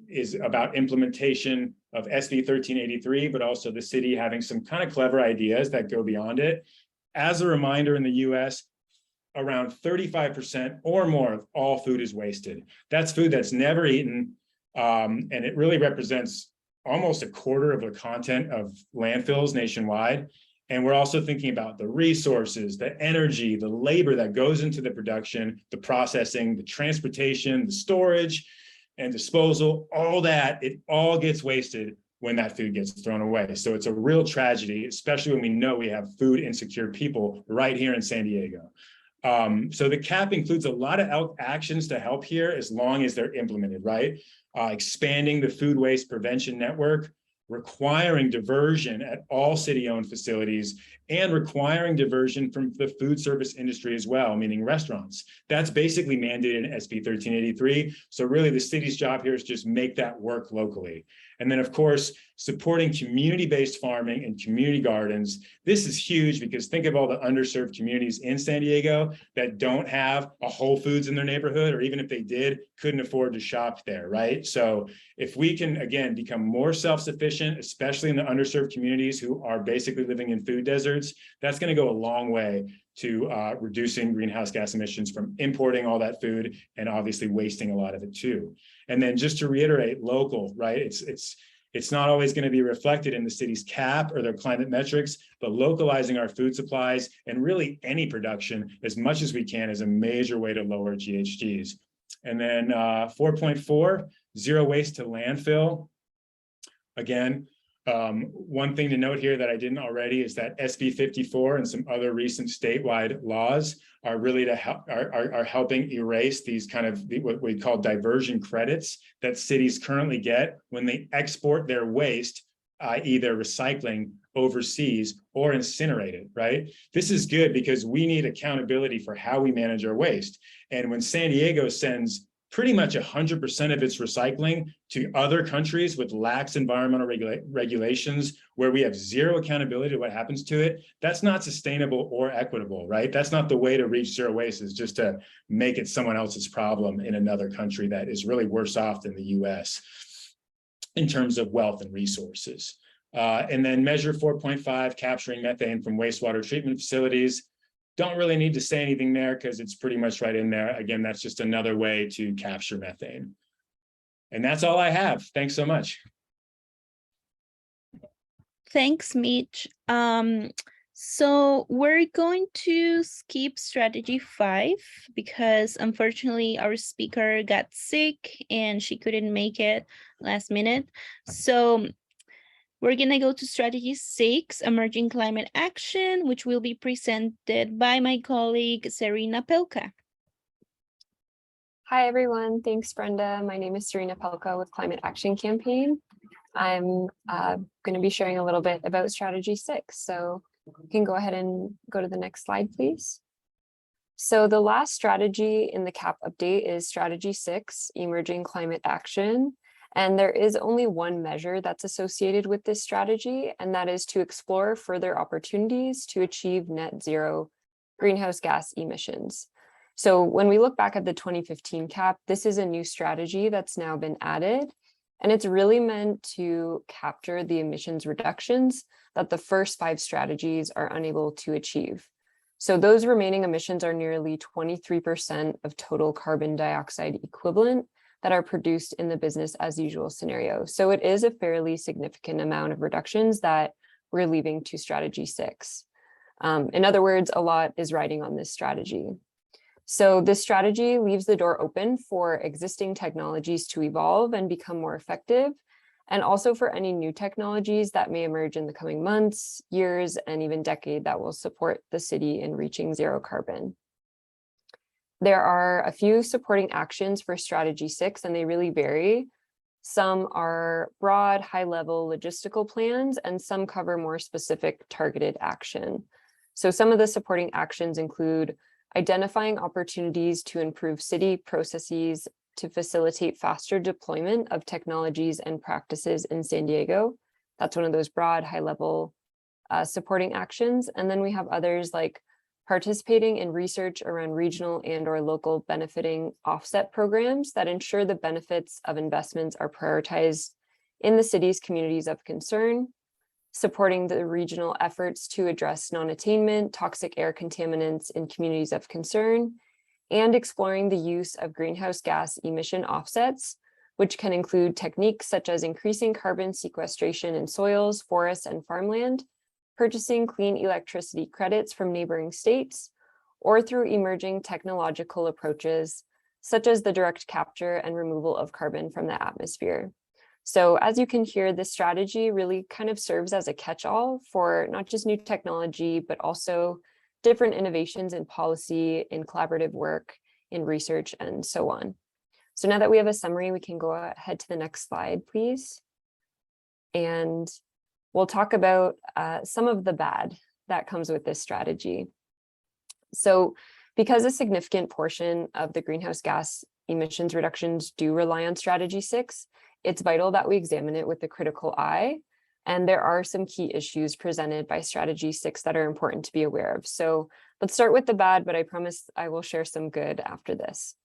is about implementation of SB 1383, but also the city having some kind of clever ideas that go beyond it. As a reminder, in the US, around 35% or more of all food is wasted. That's food that's never eaten, and it really represents almost a quarter of the content of landfills nationwide. And we're also thinking about the resources, the energy, the labor that goes into the production, the processing, the transportation, the storage and disposal, all that, it all gets wasted when that food gets thrown away. So it's a real tragedy, especially when we know we have food insecure people right here in San Diego. So the CAP includes a lot of actions to help here as long as they're implemented, right? Expanding the food waste prevention network, requiring diversion at all city-owned facilities, and requiring diversion from the food service industry as well, meaning restaurants. That's basically mandated in SB 1383. So really the city's job here is just make that work locally. And then of course, supporting community-based farming and community gardens. This is huge because think of all the underserved communities in San Diego that don't have a Whole Foods in their neighborhood, or even if they did, couldn't afford to shop there, right? So if we can, again, become more self-sufficient, especially in the underserved communities who are basically living in food deserts, that's going to go a long way to reducing greenhouse gas emissions from importing all that food and obviously wasting a lot of it too. And then just to reiterate, local, right? It's not always going to be reflected in the city's CAP or their climate metrics, but localizing our food supplies and really any production as much as we can is a major way to lower GHGs. And then 4.4, zero waste to landfill. Again, one thing to note here that I didn't already is that SB 54 and some other recent statewide laws are really to help are helping erase these kind of what we call diversion credits that cities currently get when they export their waste, i.e. their recycling, overseas or incinerate it, right? This is good because we need accountability for how we manage our waste. And when San Diego sends pretty much 100% of its recycling to other countries with lax environmental regulations, where we have zero accountability to what happens to it, that's not sustainable or equitable, right? That's not the way to reach zero waste, is just to make it someone else's problem in another country that is really worse off than the US in terms of wealth and resources. And then measure 4.5, capturing methane from wastewater treatment facilities. Don't really need to say anything there because it's pretty much right in there. Again, that's just another way to capture methane. And that's all I have. Thanks so much. Thanks, Mitch. So we're going to skip strategy 5 because unfortunately our speaker got sick and she couldn't make it last minute. So we're gonna go to strategy 6, emerging climate action, which will be presented by my colleague, Serena Pelka. Hi, everyone. Thanks, Brenda. My name is Serena Pelka with Climate Action Campaign. I'm going to be sharing a little bit about strategy 6. So you can go ahead and go to the next slide, please. So the last strategy in the CAP update is strategy 6, emerging climate action. And there is only one measure that's associated with this strategy, and that is to explore further opportunities to achieve net zero greenhouse gas emissions. So when we look back at the 2015 CAP, this is a new strategy that's now been added, and it's really meant to capture the emissions reductions that the first 5 strategies are unable to achieve. So those remaining emissions are nearly 23% of total carbon dioxide equivalent that are produced in the business as usual scenario. So it is a fairly significant amount of reductions that we're leaving to strategy 6. In other words, a lot is riding on this strategy. So this strategy leaves the door open for existing technologies to evolve and become more effective, and also for any new technologies that may emerge in the coming months, years, and even decade that will support the city in reaching zero carbon. There are a few supporting actions for strategy 6, and they really vary. Some are broad, high-level logistical plans, and some cover more specific targeted action. So some of the supporting actions include identifying opportunities to improve city processes to facilitate faster deployment of technologies and practices in San Diego. That's one of those broad, high-level supporting actions. And then we have others like participating in research around regional and/or local benefiting offset programs that ensure the benefits of investments are prioritized in the city's communities of concern, supporting the regional efforts to address non-attainment, toxic air contaminants in communities of concern, and exploring the use of greenhouse gas emission offsets, which can include techniques such as increasing carbon sequestration in soils, forests, and farmland, purchasing clean electricity credits from neighboring states, or through emerging technological approaches, such as the direct capture and removal of carbon from the atmosphere. So as you can hear, this strategy really kind of serves as a catch-all for not just new technology, but also different innovations in policy, in collaborative work, in research, and so on. So now that we have a summary, we can go ahead to the next slide, please. And we'll talk about some of the bad that comes with this strategy. So because a significant portion of the greenhouse gas emissions reductions do rely on strategy 6, it's vital that we examine it with a critical eye. And there are some key issues presented by strategy 6 that are important to be aware of. So let's start with the bad, but I promise I will share some good after this.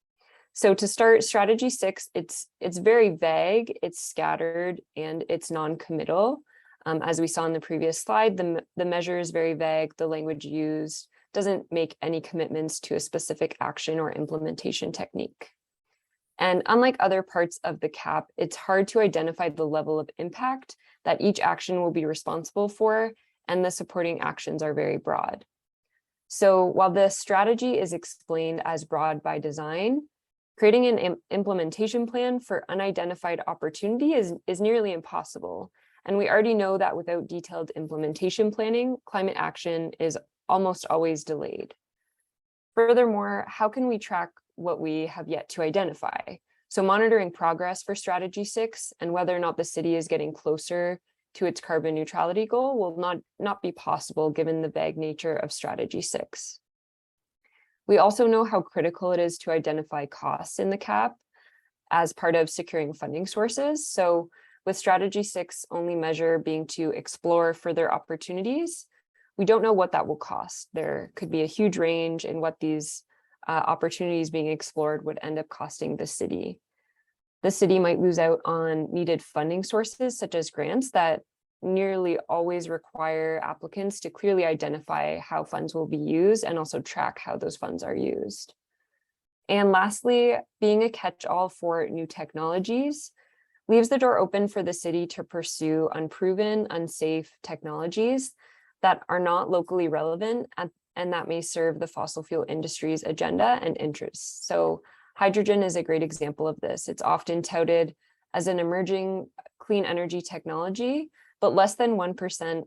So to start, strategy 6, it's very vague, it's scattered, and it's non-committal. As we saw in the previous slide, the measure is very vague, the language used doesn't make any commitments to a specific action or implementation technique. And unlike other parts of the CAP, it's hard to identify the level of impact that each action will be responsible for, and the supporting actions are very broad. So while the strategy is explained as broad by design, creating an implementation plan for unidentified opportunity is nearly impossible. And we already know that without detailed implementation planning, climate action is almost always delayed. Furthermore, how can we track what we have yet to identify? So monitoring progress for strategy 6 and whether or not the city is getting closer to its carbon neutrality goal will not be possible given the vague nature of Strategy 6. We also know how critical it is to identify costs in the CAP as part of securing funding sources. So with Strategy 6 only measure being to explore further opportunities, we don't know what that will cost. There could be a huge range in what these opportunities being explored would end up costing the city. The city might lose out on needed funding sources such as grants that nearly always require applicants to clearly identify how funds will be used and also track how those funds are used. And lastly, being a catch-all for new technologies leaves the door open for the city to pursue unproven, unsafe technologies that are not locally relevant and that may serve the fossil fuel industry's agenda and interests. So hydrogen is a great example of this. It's often touted as an emerging clean energy technology, but less than 1%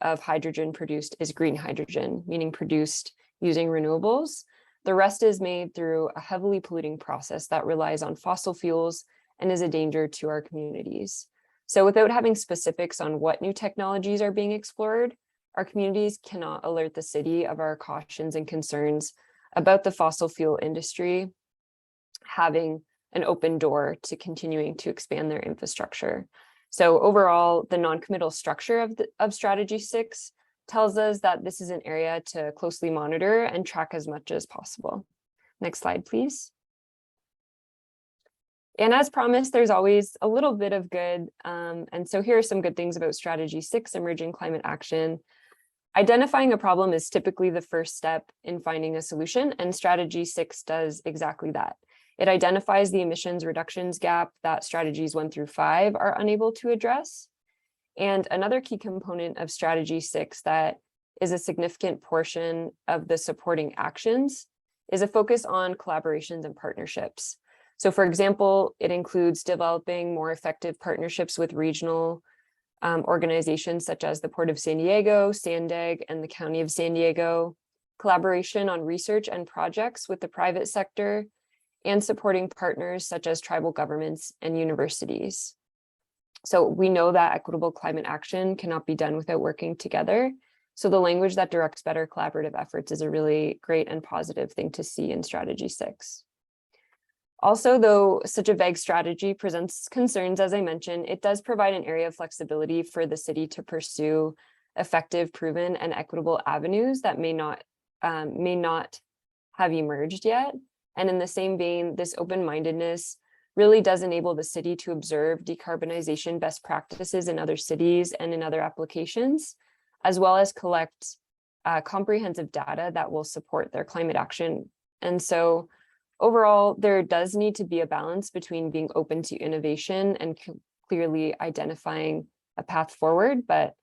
of hydrogen produced is green hydrogen, meaning produced using renewables. The rest is made through a heavily polluting process that relies on fossil fuels and is a danger to our communities. So without having specifics on what new technologies are being explored, our communities cannot alert the city of our cautions and concerns about the fossil fuel industry having an open door to continuing to expand their infrastructure. So overall, the non-committal structure of Strategy 6 tells us that this is an area to closely monitor and track as much as possible. Next slide, please. And as promised, there's always a little bit of good. And so here are some good things about Strategy 6, Emerging Climate Action. Identifying a problem is typically the first step in finding a solution, and Strategy 6 does exactly that. It identifies the emissions reductions gap that Strategies 1 through 5 are unable to address. And another key component of Strategy 6 that is a significant portion of the supporting actions is a focus on collaborations and partnerships. So for example, it includes developing more effective partnerships with regional organizations such as the Port of San Diego, SanDieg, and the County of San Diego, collaboration on research and projects with the private sector, and supporting partners such as tribal governments and universities. So we know that equitable climate action cannot be done without working together. So the language that directs better collaborative efforts is a really great and positive thing to see in Strategy 6. Also, though such a vague strategy presents concerns, as I mentioned, it does provide an area of flexibility for the city to pursue effective, proven, and equitable avenues that may not have emerged yet. And in the same vein, this open-mindedness really does enable the city to observe decarbonization best practices in other cities and in other applications, as well as collect comprehensive data that will support their climate action. And so overall, there does need to be a balance between being open to innovation and clearly identifying a path forward, but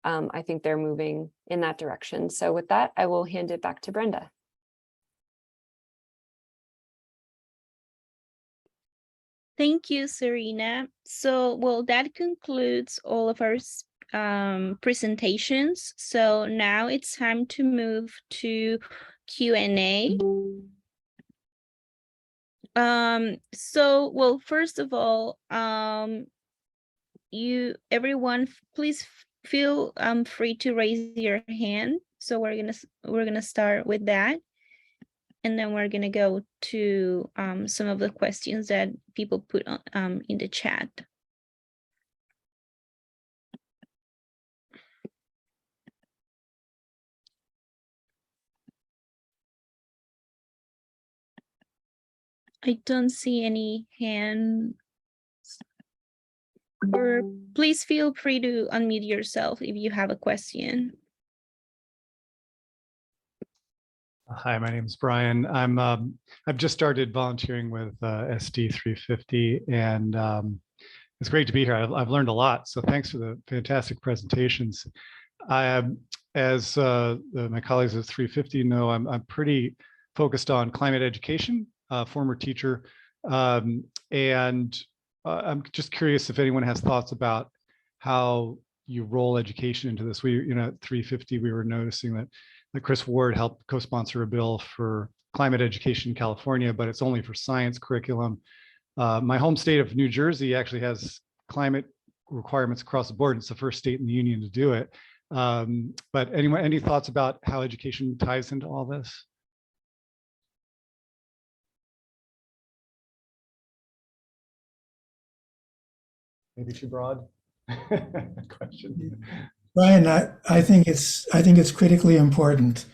I think they're moving in that direction. So with that, I will hand it back to Brenda. Thank you, Serena. So, well, that concludes all of our presentations. So now it's time to move to Q&A. So, well, first of all, everyone, please feel free to raise your hand. So we're gonna start with that. And then we're going to go to some of the questions that people put on, in the chat. I don't see any hands. Or please feel free to unmute yourself if you have a question. Hi, my name is Brian. I've just started volunteering with SD 350, and it's great to be here. I've learned a lot, so thanks for the fantastic presentations. As my colleagues at 350 know, I'm pretty focused on climate education, former teacher, and I'm just curious if anyone has thoughts about how you roll education into this. At 350, we were noticing that Chris Ward helped co-sponsor a bill for climate education in California, but it's only for science curriculum. My home state of New Jersey actually has climate requirements across the board. It's the first state in the union to do it. But anyway, any thoughts about how education ties into all this? Maybe too broad question. Brian, I think it's critically important.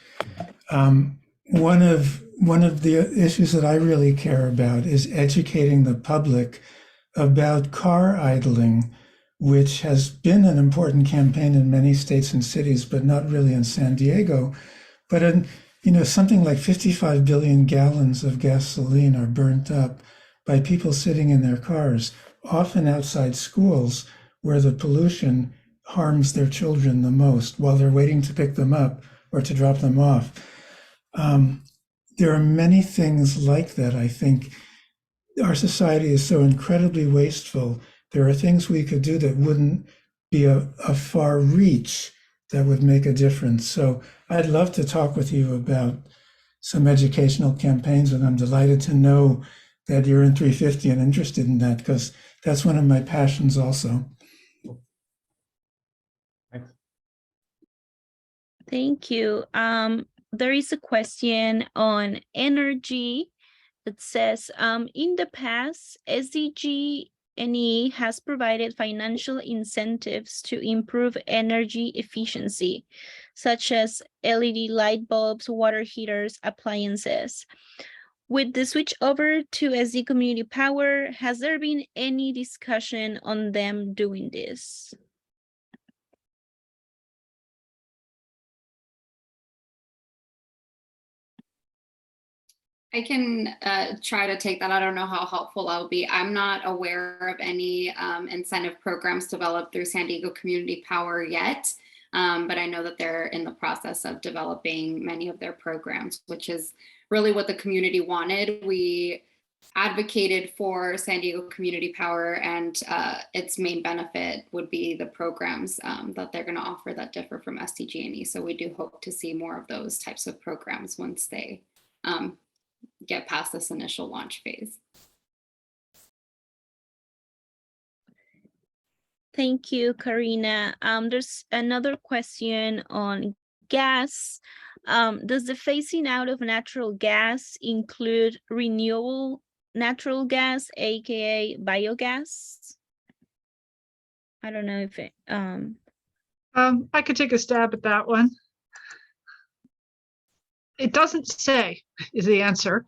One of the issues that I really care about is educating the public about car idling, which has been an important campaign in many states and cities, but not really in San Diego. But something like 55 billion gallons of gasoline are burnt up by people sitting in their cars, often outside schools, where the pollution harms their children the most while they're waiting to pick them up or to drop them off. There are many things like that. I think our society is so incredibly wasteful. There are things we could do that wouldn't be a far reach that would make a difference. So I'd love to talk with you about some educational campaigns, and I'm delighted to know that you're in 350 and interested in that, because that's one of my passions also. Thanks. Thank you. There is a question on energy that says, in the past, SDG&E has provided financial incentives to improve energy efficiency, such as LED light bulbs, water heaters, appliances. With the switch over to SD Community Power, has there been any discussion on them doing this? I can try to take that. I don't know how helpful I'll be. I'm not aware of any incentive programs developed through San Diego Community Power yet, but I know that they're in the process of developing many of their programs, which is really what the community wanted. We advocated for San Diego Community Power, and its main benefit would be the programs that they're going to offer that differ from SDG&E. So we do hope to see more of those types of programs once they get past this initial launch phase. Thank you, Karina. There's another question on gas. Does the phasing out of natural gas include renewable natural gas, aka biogas? I don't know if it I could take a stab at that one. It doesn't say is the answer.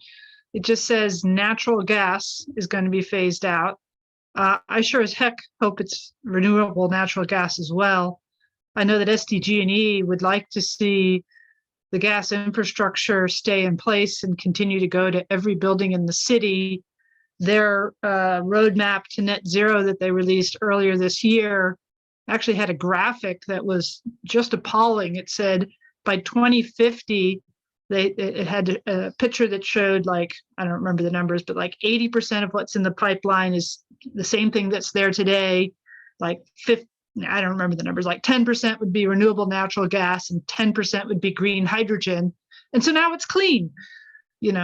It just says natural gas is going to be phased out. I sure as heck hope it's renewable natural gas as well. I know that SDG&E would like to see the gas infrastructure stay in place and continue to go to every building in the city. Their roadmap to net zero that they released earlier this year actually had a graphic that was just appalling. It said by 2050, it had a picture that showed, like, I don't remember the numbers, but like 80% of what's in the pipeline is the same thing that's there today. Like I don't remember the numbers, like 10% would be renewable natural gas and 10% would be green hydrogen. And so now it's clean,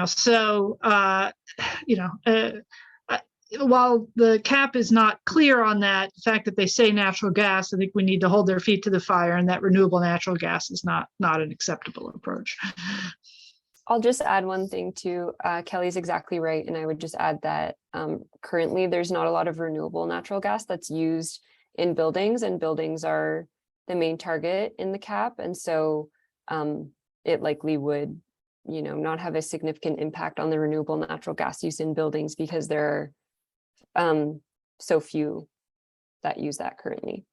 so, while the cap is not clear on that, the fact that they say natural gas, I think we need to hold their feet to the fire, and that renewable natural gas is not an acceptable approach. I'll just add one thing too. Kelly's exactly right. And I would just add that currently there's not a lot of renewable natural gas that's used in buildings, and buildings are the main target in the cap. And so it likely would, not have a significant impact on the renewable natural gas use in buildings, because there are so few that use that currently.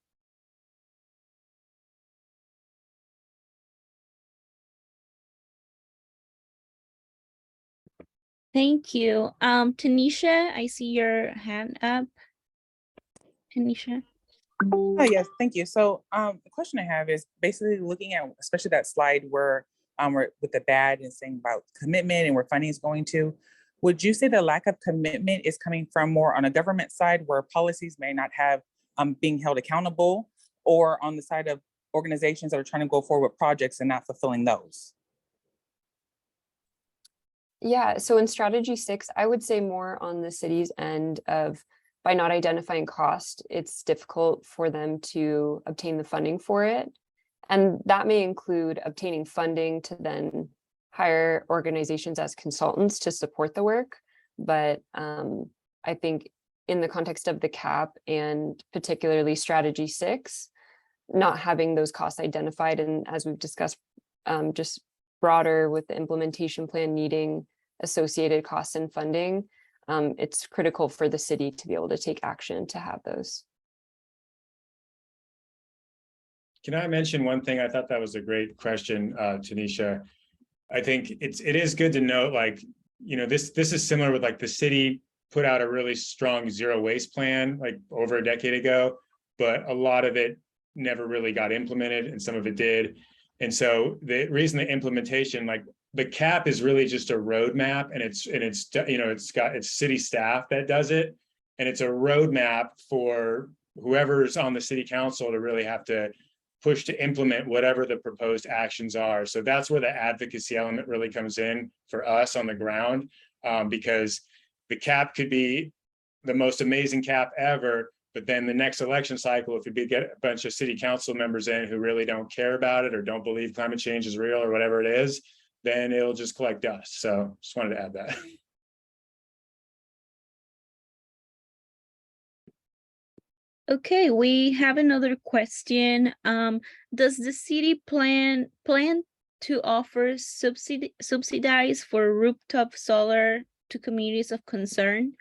Thank you. Tanisha, I see your hand up. Tanisha. Oh, yes, thank you. So the question I have is basically looking at, especially that slide where we're with the bad and saying about commitment and where funding is going to. Would you say the lack of commitment is coming from more on a government side where policies may not have being held accountable, or on the side of organizations that are trying to go forward with projects and not fulfilling those? Yeah, so in strategy 6, I would say more on the city's end of by not identifying cost, it's difficult for them to obtain the funding for it. And that may include obtaining funding to then hire organizations as consultants to support the work. But I think in the context of the CAP and particularly strategy 6, not having those costs identified, and as we've discussed, just broader with the implementation plan needing associated costs and funding, it's critical for the city to be able to take action to have those. Can I mention one thing? I thought that was a great question, Tanisha. I think it is good to note, like, you know, this is similar with like the city put out a really strong zero waste plan like over a decade ago, but a lot of it never really got implemented and some of it did. And so the reason the implementation, like the CAP is really just a roadmap, and it's you know, it's city staff that does it. And it's a roadmap for whoever's on the city council to really have to push to implement whatever the proposed actions are. So that's where the advocacy element really comes in for us on the ground, because the CAP could be the most amazing CAP ever, but then the next election cycle, if you get a bunch of city council members in who really don't care about it or don't believe climate change is real or whatever it is, then it'll just collect dust. So just wanted to add that. Okay, we have another question. Does the city plan to offer subsidies for rooftop solar to communities of concern?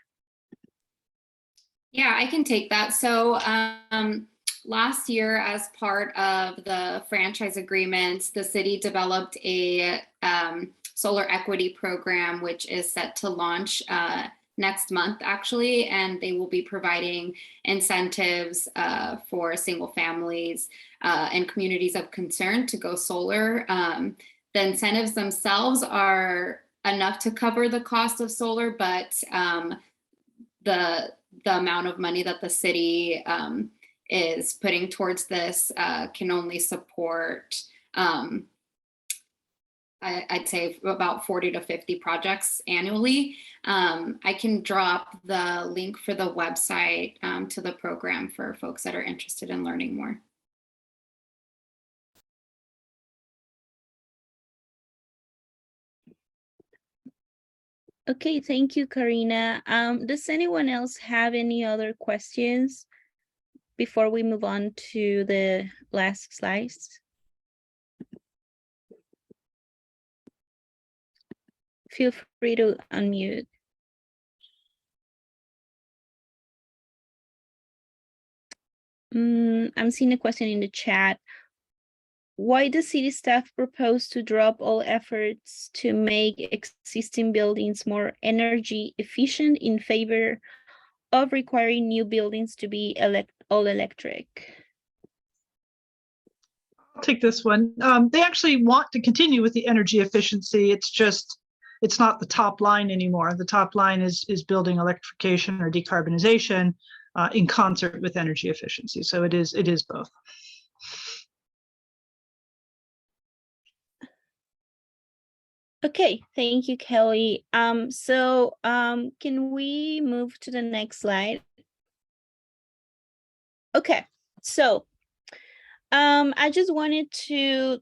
Yeah, I can take that. So last year, as part of the franchise agreements, the city developed a solar equity program, which is set to launch next month, actually, and they will be providing incentives for single families and communities of concern to go solar. The incentives themselves are enough to cover the cost of solar, but the amount of money that the city is putting towards this can only support, I'd say, about 40 to 50 projects annually. I can drop the link for the website to the program for folks that are interested in learning more. Okay, thank you, Karina. Does anyone else have any other questions before we move on to the last slides? Feel free to unmute. I'm seeing a question in the chat. Why does city staff propose to drop all efforts to make existing buildings more energy efficient in favor of requiring new buildings to be all electric? I'll take this one. They actually want to continue with the energy efficiency. It's just, it's not the top line anymore. The top line is building electrification or decarbonization in concert with energy efficiency. So it is both. Okay, thank you, Kelly. Can we move to the next slide? Okay, so I just wanted to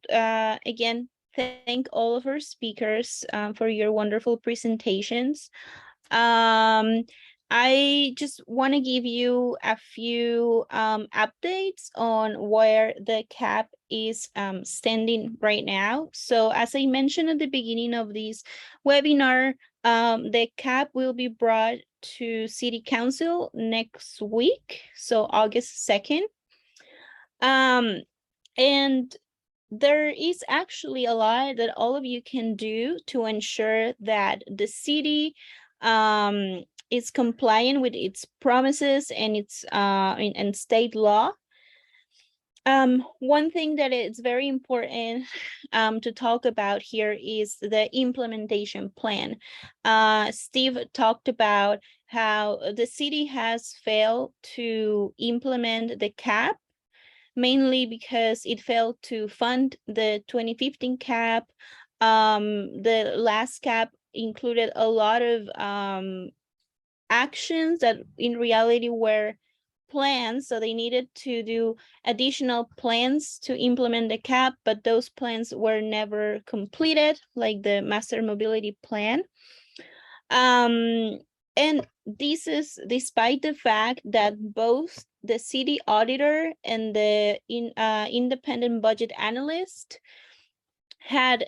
again thank all of our speakers for your wonderful presentations. I just want to give you a few updates on where the CAP is standing right now. So as I mentioned at the beginning of this webinar, the CAP will be brought to City Council next week, so August 2nd. And there is actually a lot that all of you can do to ensure that the city is compliant with its promises and its and state law. One thing that is very important to talk about here is the implementation plan. Steve talked about how the city has failed to implement the CAP, mainly because it failed to fund the 2015 CAP. The last CAP included a lot of actions that in reality were plans. So they needed to do additional plans to implement the cap, but those plans were never completed, like the master mobility plan. And this is despite the fact that both the city auditor and the independent budget analyst had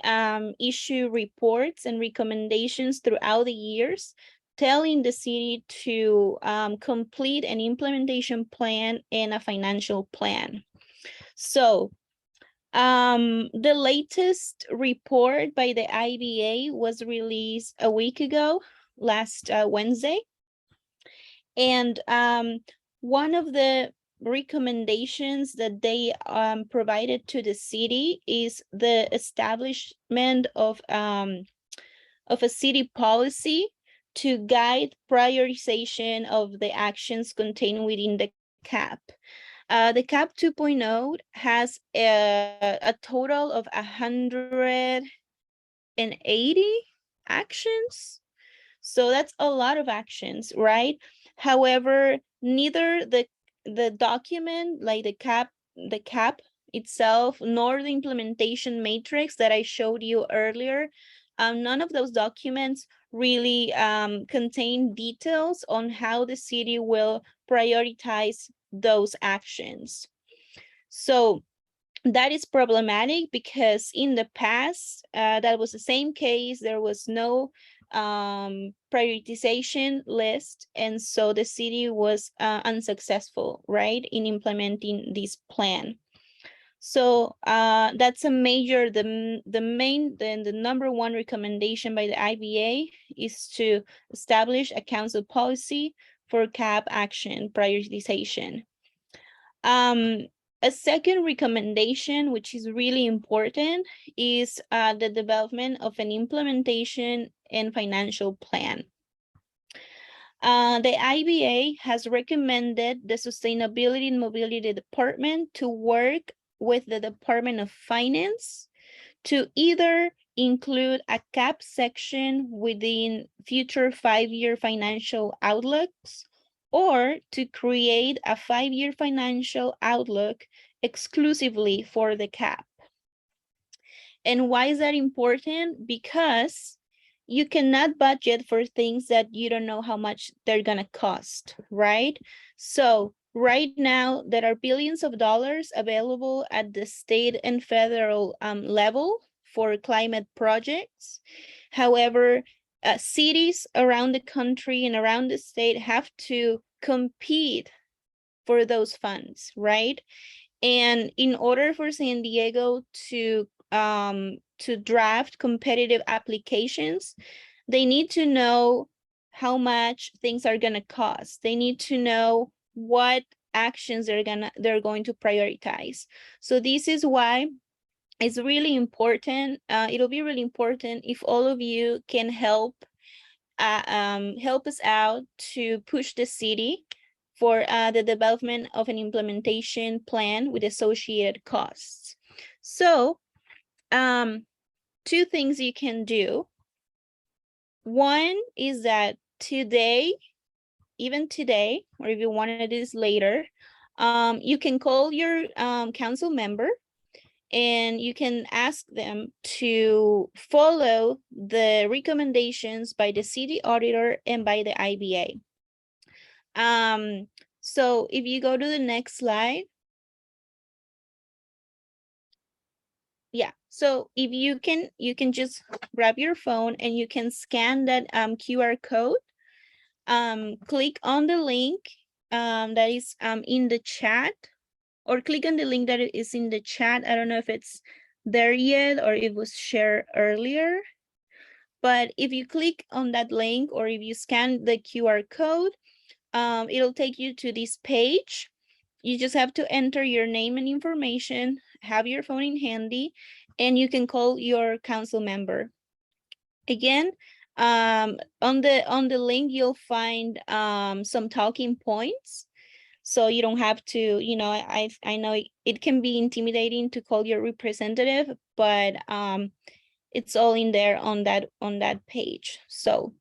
issued reports and recommendations throughout the years telling the city to complete an implementation plan and a financial plan. So the latest report by the IBA was released a week ago, last Wednesday. And one of the recommendations that they provided to the city is the establishment of a city policy to guide prioritization of the actions contained within the CAP. The CAP 2.0 has a total of 180 actions. So that's a lot of actions, right? However, neither the document, like the CAP itself, nor the implementation matrix that I showed you earlier, none of those documents really contain details on how the city will prioritize those actions. So that is problematic because in the past, that was the same case. There was no prioritization list, and so the city was unsuccessful, right, in implementing this plan. So that's a major, the number one recommendation by the IBA is to establish a council policy for CAP action prioritization. A second recommendation, which is really important, is the development of an implementation and financial plan. The IBA has recommended the Sustainability and Mobility Department to work with the Department of Finance to either include a CAP section within future 5-year financial outlooks, or to create a 5-year financial outlook exclusively for the CAP. And why is that important? Because you cannot budget for things that you don't know how much they're gonna cost, right? So right now, there are billions of dollars available at the state and federal level for climate projects. However, cities around the country and around the state have to compete for those funds, right? And in order for San Diego to draft competitive applications, they need to know how much things are gonna cost. They need to know what actions they're going to prioritize. So this is why it's really important. It'll be really important if all of you can help us out to push the city for the development of an implementation plan with associated costs. So two things you can do. One is that today, even today, or if you want to do this later, you can call your council member and you can ask them to follow the recommendations by the city auditor and by the IBA. So if you go to the next slide. Yeah, so if you can just grab your phone and you can scan that QR code. Click on the link that is in the chat, or click on the link that is in the chat. I don't know if it's there yet or it was shared earlier. But if you click on that link or if you scan the QR code, it'll take you to this page. You just have to enter your name and information, have your phone in handy, and you can call your council member. Again, on the link, you'll find some talking points. So you don't have to, you know, I know it can be intimidating to call your representative, but it's all in there on that page. So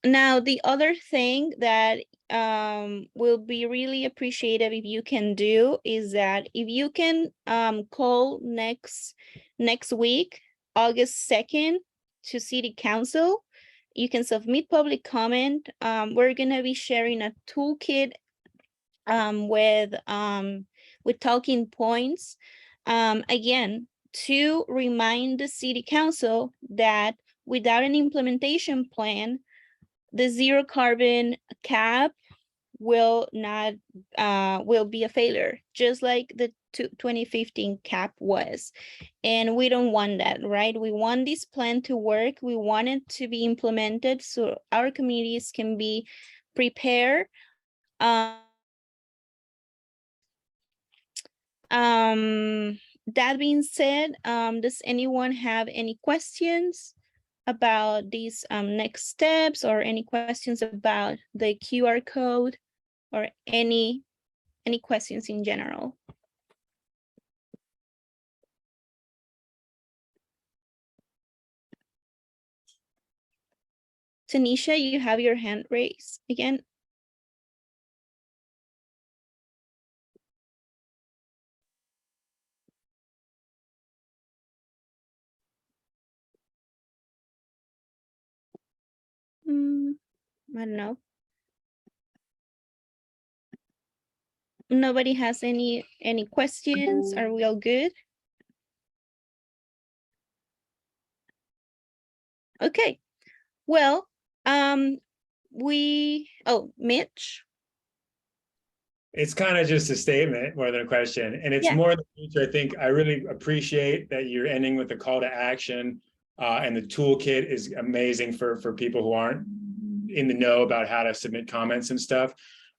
Now, the other thing that will be really appreciated if you can do is that if you can call next week, August 2nd, to City Council, you can submit public comment. We're gonna be sharing a toolkit with talking points, again, to remind the City Council that without an implementation plan, the zero carbon cap will not will be a failure, just like the 2015 cap was. And we don't want that, right? We want this plan to work. We want it to be implemented so our communities can be prepared. That being said, does anyone have any questions about these next steps, or any questions about the QR code, or any questions in general? Tanisha, you have your hand raised again. I don't know. Nobody has any questions? Are we all good? Okay. Well, Mitch. It's kind of just a statement more than a question. And it's more in the future. I think I really appreciate that you're ending with a call to action. And the toolkit is amazing for people who aren't in the know about how to submit comments and stuff.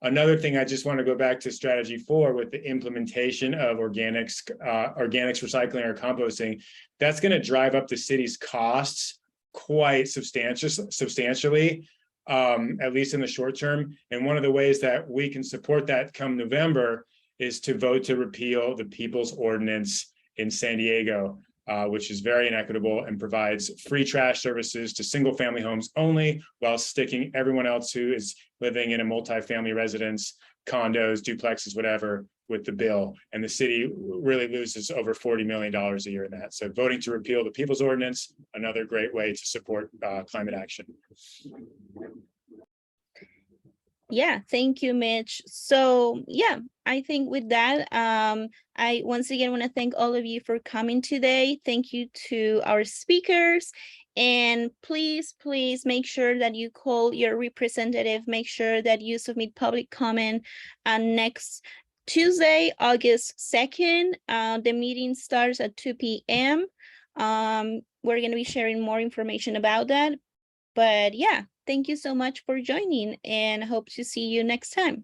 Another thing, I just want to go back to strategy 4 with the implementation of organics, recycling, or composting. That's going to drive up the city's costs quite substantially. At least in the short term. And one of the ways that we can support that come November is to vote to repeal the People's Ordinance in San Diego, which is very inequitable and provides free trash services to single family homes only, while sticking everyone else who is living in a multifamily residence, condos, duplexes, whatever, with the bill. And the city really loses over $40 million a year in that. So voting to repeal the People's Ordinance, another great way to support climate action. Yeah, thank you, Mitch. So yeah, I think with that, I once again want to thank all of you for coming today. Thank you to our speakers. And please make sure that you call your representative. Make sure that you submit public comment next Tuesday, August 2nd. The meeting starts at 2 p.m. We're going to be sharing more information about that. But yeah, thank you so much for joining, and hope to see you next time.